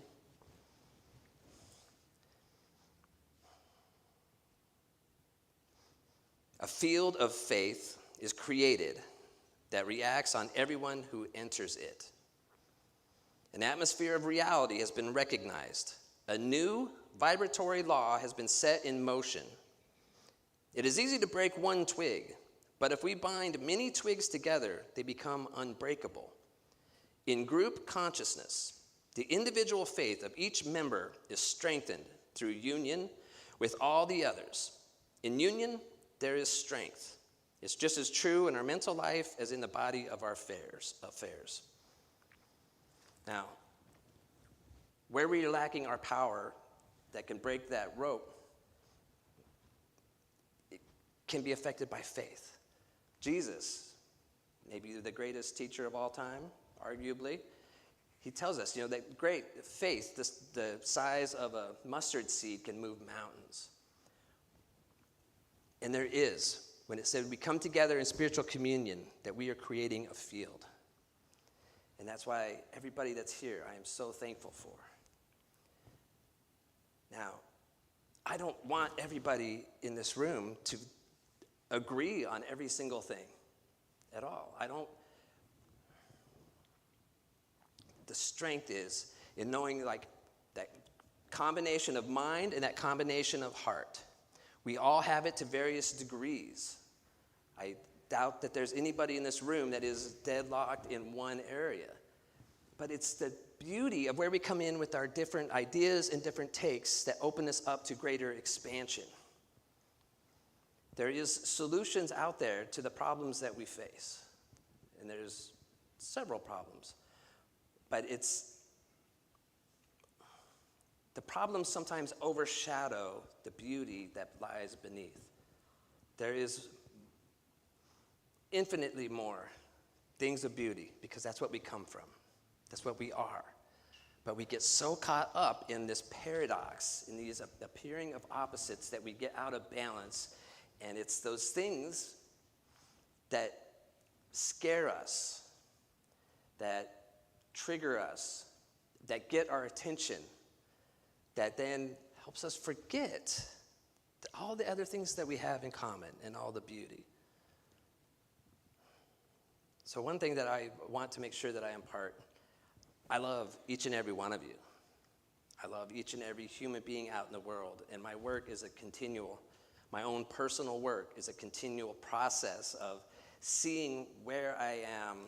[SPEAKER 8] a field of faith is created that reacts on everyone who enters it. An atmosphere of reality has been recognized. A new vibratory law has been set in motion. It is easy to break one twig, but if we bind many twigs together, they become unbreakable. In group consciousness, the individual faith of each member is strengthened through union with all the others. In union, there is strength. It's just as true in our mental life as in the body of our affairs. Now, where we're lacking our power that can break that rope, it can be affected by faith. Jesus, maybe the greatest teacher of all time, arguably, he tells us, that great faith, the size of a mustard seed, can move mountains. And there is, when it said we come together in spiritual communion, that we are creating a field. And that's why everybody that's here, I am so thankful for. Now, I don't want everybody in this room to agree on every single thing at all. The strength is in knowing that combination of mind and that combination of heart. We all have it to various degrees. I doubt that there's anybody in this room that is deadlocked in one area. But it's the beauty of where we come in with our different ideas and different takes that open us up to greater expansion. There is solutions out there to the problems that we face. And there's several problems. But the problems sometimes overshadow the beauty that lies beneath. There is infinitely more things of beauty because that's what we come from. That's what we are. But we get so caught up in this paradox, in these appearing of opposites, that we get out of balance. And it's those things that scare us, that trigger us, that get our attention, that then helps us forget all the other things that we have in common and all the beauty. So one thing that I want to make sure that I impart, I love each and every one of you. I love each and every human being out in the world, and my work is my own personal work is a continual process of seeing where I am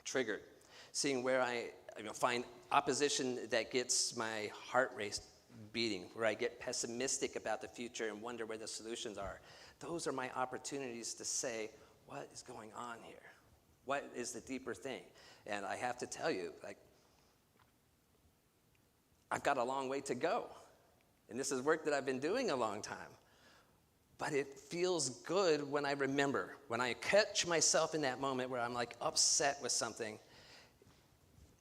[SPEAKER 8] triggered, seeing where I find opposition that gets my heart rate beating, where I get pessimistic about the future and wonder where the solutions are. Those are my opportunities to say, what is going on here? What is the deeper thing? And I have to tell you, I've got a long way to go. And this is work that I've been doing a long time. But it feels good when I remember, when I catch myself in that moment where I'm upset with something.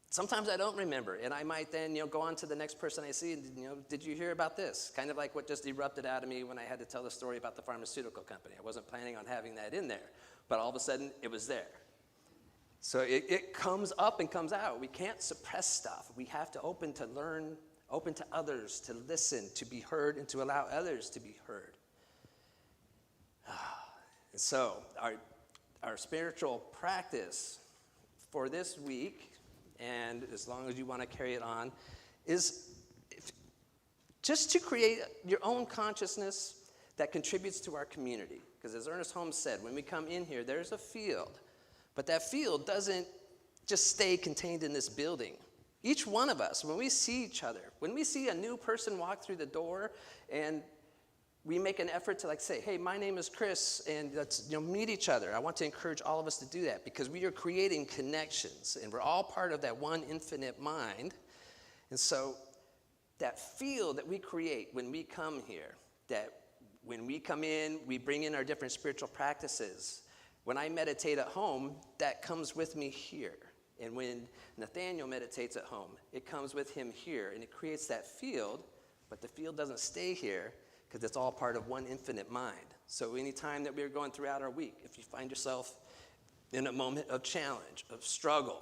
[SPEAKER 8] Sometimes I don't remember, and I might then go on to the next person I see, and did you hear about this? Kind of like what just erupted out of me when I had to tell the story about the pharmaceutical company. I wasn't planning on having that in there, but all of a sudden it was there. So it comes up and comes out. We can't suppress stuff. We have to open to learn, open to others, to listen, to be heard, and to allow others to be heard. And so our spiritual practice for this week, and as long as you want to carry it on, is just to create your own consciousness that contributes to our community. Because as Ernest Holmes said, when we come in here, there's a field. But that field doesn't just stay contained in this building. Each one of us, when we see each other, when we see a new person walk through the door, and we make an effort to say, hey, my name is Chris, and let's meet each other. I want to encourage all of us to do that because we are creating connections, and we're all part of that one infinite mind. And so that field that we create when we come here, that when we come in, we bring in our different spiritual practices. When I meditate at home, that comes with me here. And when Nathaniel meditates at home, it comes with him here, and it creates that field, but the field doesn't stay here, because it's all part of one infinite mind. So anytime that we're going throughout our week, if you find yourself in a moment of challenge, of struggle,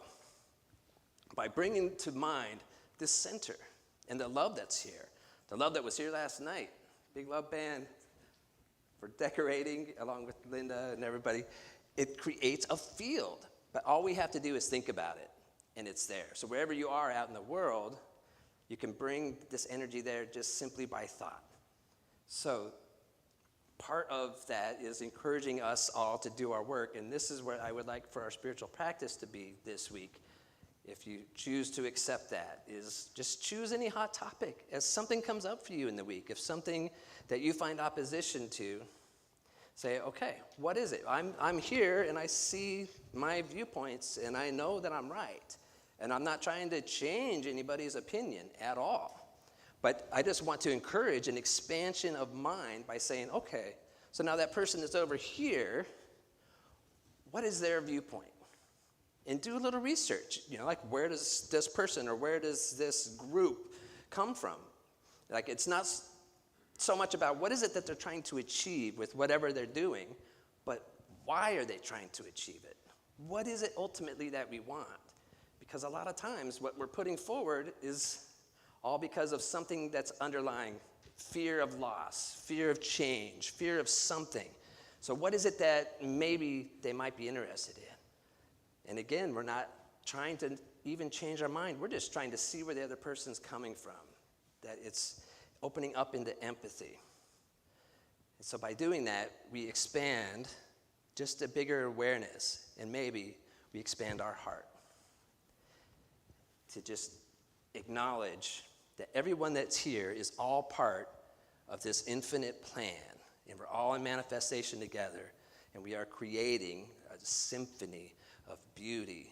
[SPEAKER 8] by bringing to mind this center and the love that's here, the love that was here last night, big love band for decorating, along with Linda and everybody, it creates a field. But all we have to do is think about it. and it's there. So wherever you are out in the world, you can bring this energy there just simply by thought. So part of that is encouraging us all to do our work, and this is what I would like for our spiritual practice to be this week. If you choose to accept that, is just choose any hot topic as something comes up for you in the week. If something that you find opposition to, say, okay, what is it? I'm here and I see my viewpoints and I know that I'm right. And I'm not trying to change anybody's opinion at all. But I just want to encourage an expansion of mind by saying, okay, so now that person is over here, what is their viewpoint? And do a little research, like where does this person or where does this group come from? Like it's not so much about what is it that they're trying to achieve with whatever they're doing, but why are they trying to achieve it? What is it ultimately that we want? Because a lot of times what we're putting forward is all because of something that's underlying fear of loss, fear of change, fear of something. So what is it that maybe they might be interested in? And again, we're not trying to even change our mind. We're just trying to see where the other person's coming from, that it's opening up into empathy. And so by doing that, we expand just a bigger awareness, and maybe we expand our heart to just acknowledge that everyone that's here is all part of this infinite plan, and we're all in manifestation together, and we are creating a symphony of beauty.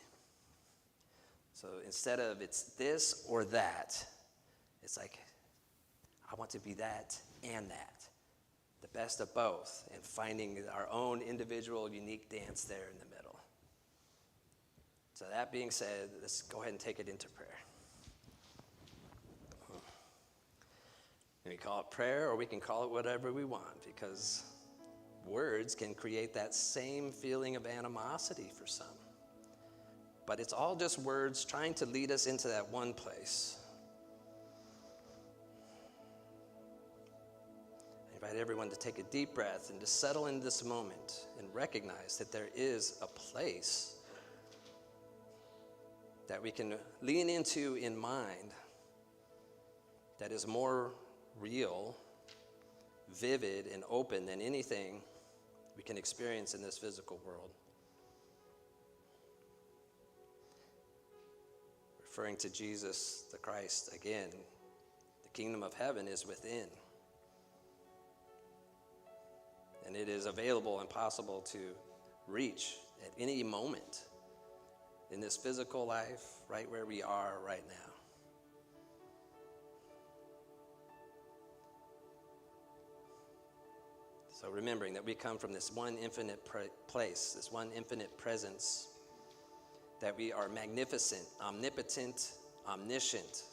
[SPEAKER 8] So instead of it's this or that, it's like, I want to be that and that, the best of both, and finding our own individual, unique dance there in the middle. So that being said, let's go ahead and take it into prayer. And we call it prayer, or we can call it whatever we want, because words can create that same feeling of animosity for some. But it's all just words trying to lead us into that one place. I invite everyone to take a deep breath and to settle in this moment and recognize that there is a place that we can lean into in mind that is more real, vivid, and open than anything we can experience in this physical world. Referring to Jesus the Christ again, the kingdom of heaven is within. And it is available and possible to reach at any moment in this physical life, right where we are right now. So remembering that we come from this one infinite place, this one infinite presence, that we are magnificent, omnipotent, omniscient,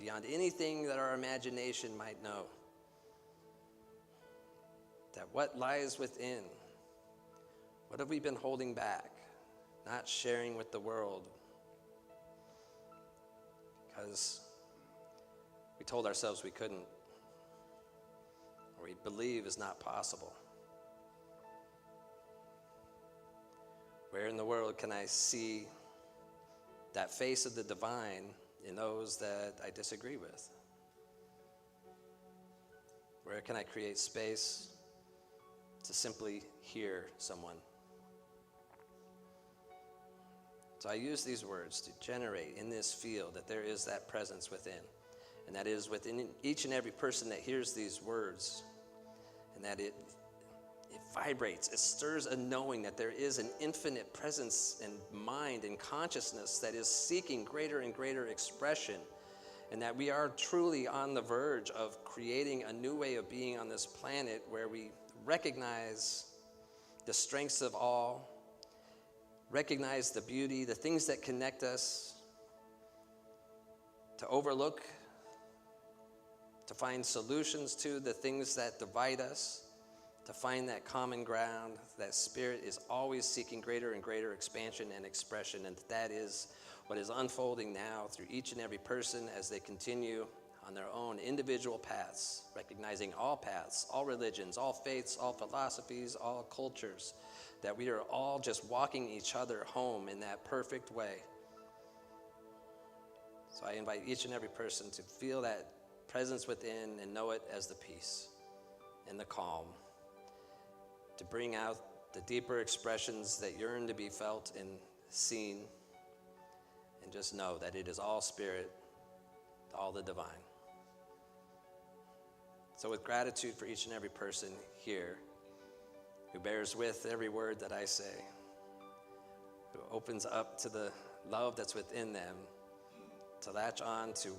[SPEAKER 8] beyond anything that our imagination might know. That what lies within, what have we been holding back, not sharing with the world? Because we told ourselves we couldn't, or we believe is not possible. Where in the world can I see that face of the divine in those that I disagree with? Where can I create space to simply hear someone? So I use these words to generate in this field that there is that presence within, and that is within each and every person that hears these words, and that it vibrates, it stirs a knowing that there is an infinite presence and mind and consciousness that is seeking greater and greater expression, and that we are truly on the verge of creating a new way of being on this planet where we recognize the strengths of all, recognize the beauty, the things that connect us, to overlook, to find solutions to the things that divide us, to find that common ground. That spirit is always seeking greater and greater expansion and expression, and that is what is unfolding now through each and every person as they continue on their own individual paths, recognizing all paths, all religions, all faiths, all philosophies, all cultures, that we are all just walking each other home in that perfect way. So I invite each and every person to feel that presence within and know it as the peace and the calm, to bring out the deeper expressions that yearn to be felt and seen, and just know that it is all spirit, all the divine. So with gratitude for each and every person here who bears with every word that I say, who opens up to the love that's within them, to latch on to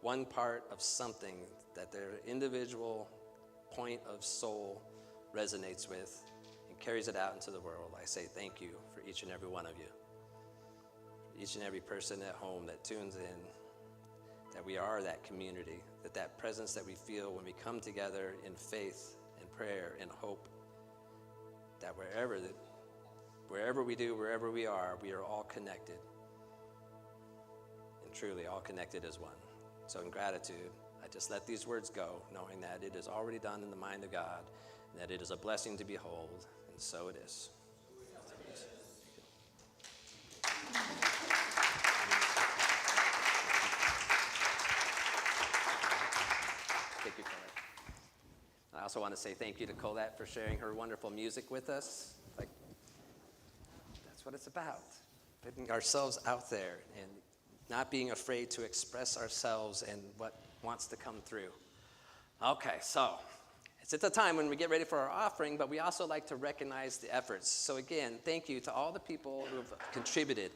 [SPEAKER 8] one part of something that their individual point of soul resonates with and carries it out into the world. I say thank you for each and every one of you. Each and every person at home that tunes in, that we are that community, that presence that we feel when we come together in faith and prayer and hope, that wherever we are all connected, and truly all connected as one. So in gratitude, I just let these words go, knowing that it is already done in the mind of God, and that it is a blessing to behold, and so it is. Thank you, Colette. I also want to say thank you to Colette for sharing her wonderful music with us. Like, that's what it's about, putting ourselves out there and not being afraid to express ourselves and what wants to come through. Okay, so it's at the time when we get ready for our offering, but we also like to recognize the efforts. So again, thank you to all the people who have contributed.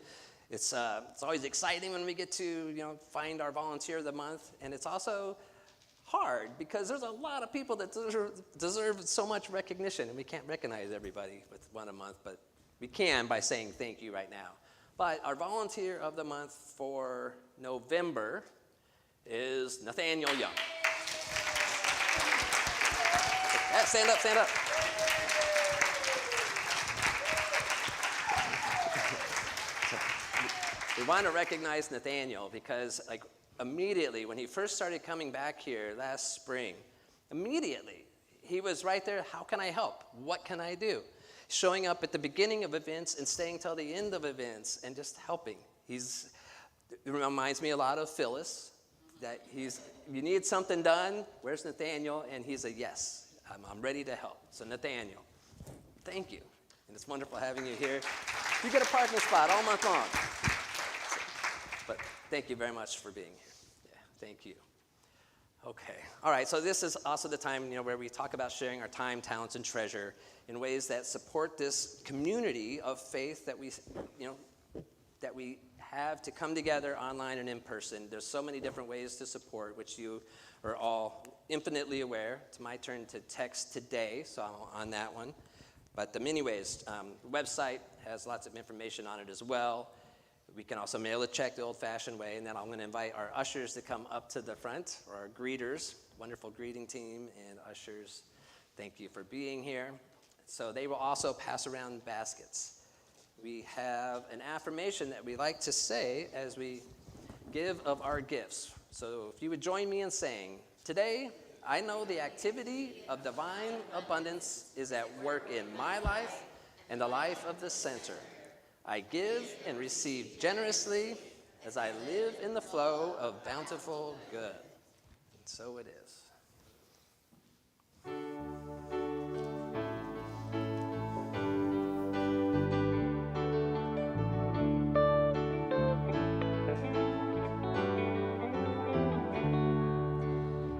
[SPEAKER 8] It's always exciting when we get to find our volunteer of the month, and it's also hard because there's a lot of people that deserve so much recognition, and we can't recognize everybody with one a month, but we can by saying thank you right now. But our volunteer of the month for November is Nathaniel Young. Yeah, stand up, stand up. We want to recognize Nathaniel because immediately when he first started coming back here last spring, immediately he was right there. How can I help? What can I do? Showing up at the beginning of events and staying till the end of events and just helping. It reminds me a lot of Phyllis, that you need something done, where's Nathaniel? And he's a yes, I'm ready to help. So Nathaniel, thank you. And it's wonderful having you here. You get a parking spot all month long. But thank you very much for being here. Yeah, thank you. Okay, all right, so this is also the time where we talk about sharing our time, talents, and treasure in ways that support this community of faith that we have to come together online and in person. There's so many different ways to support, which you are all infinitely aware. It's my turn to text today, so I'm on that one. But the many ways, the website has lots of information on it as well. We can also mail a check the old-fashioned way, and then I'm going to invite our ushers to come up to the front, or our greeters, wonderful greeting team and ushers. Thank you for being here. So they will also pass around baskets. We have an affirmation that we like to say as we give of our gifts. So if you would join me in saying, today I know the activity of divine abundance is at work in my life and the life of the center. I give and receive generously as I live in the flow of bountiful good. And so it is.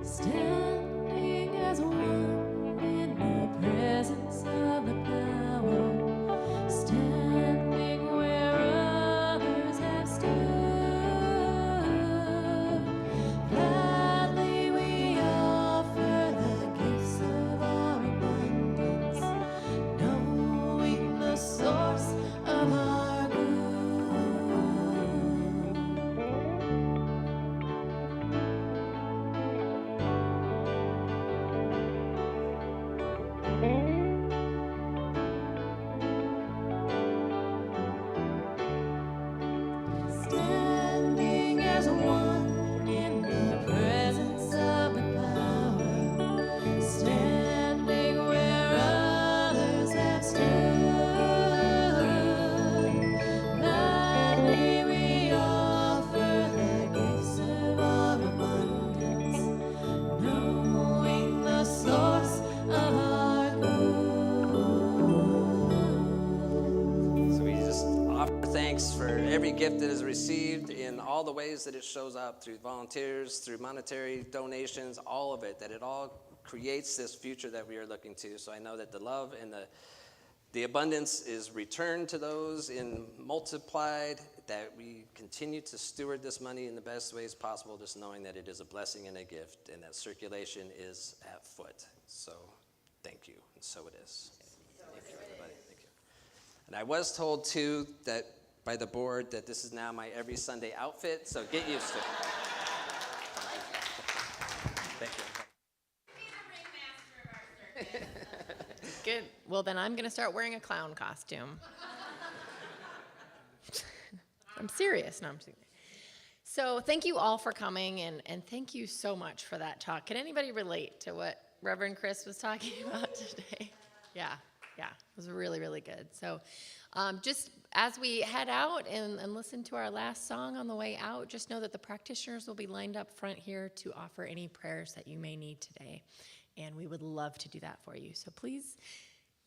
[SPEAKER 5] Standing as one in the presence of the power, standing where others have stood. Gladly we are.
[SPEAKER 8] gift that is received in all the ways that it shows up through volunteers, through monetary donations, all of it, that it all creates this future that we are looking to. So I know that the love and the abundance is returned to those and multiplied, that we continue to steward this money in the best ways possible, just knowing that it is a blessing and a gift, and that circulation is at foot. So thank you, and so it is. Thank you, everybody. Thank you. And I was told, too, that by the board that this is now my every Sunday outfit, so get used to it. Thank you.
[SPEAKER 3] Good. Well, then I'm going to start wearing a clown costume. I'm serious. No, I'm serious. So thank you all for coming, and thank you so much for that talk. Can anybody relate to what Reverend Chris was talking about today? Yeah, it was really, really good. So just as we head out and listen to our last song on the way out, just know that the practitioners will be lined up front here to offer any prayers that you may need today. And we would love to do that for you. So please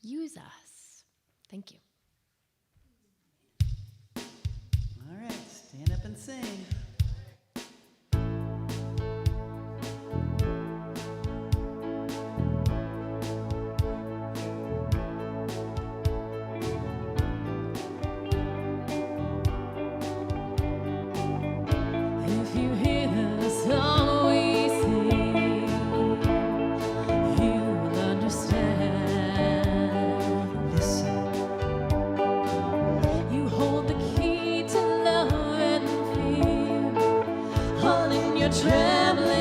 [SPEAKER 3] use us. Thank you.
[SPEAKER 6] All right, stand up and sing.
[SPEAKER 5] If you hear the song we sing, you will understand.
[SPEAKER 6] Listen.
[SPEAKER 5] You hold the key to love and fear, all in your trembling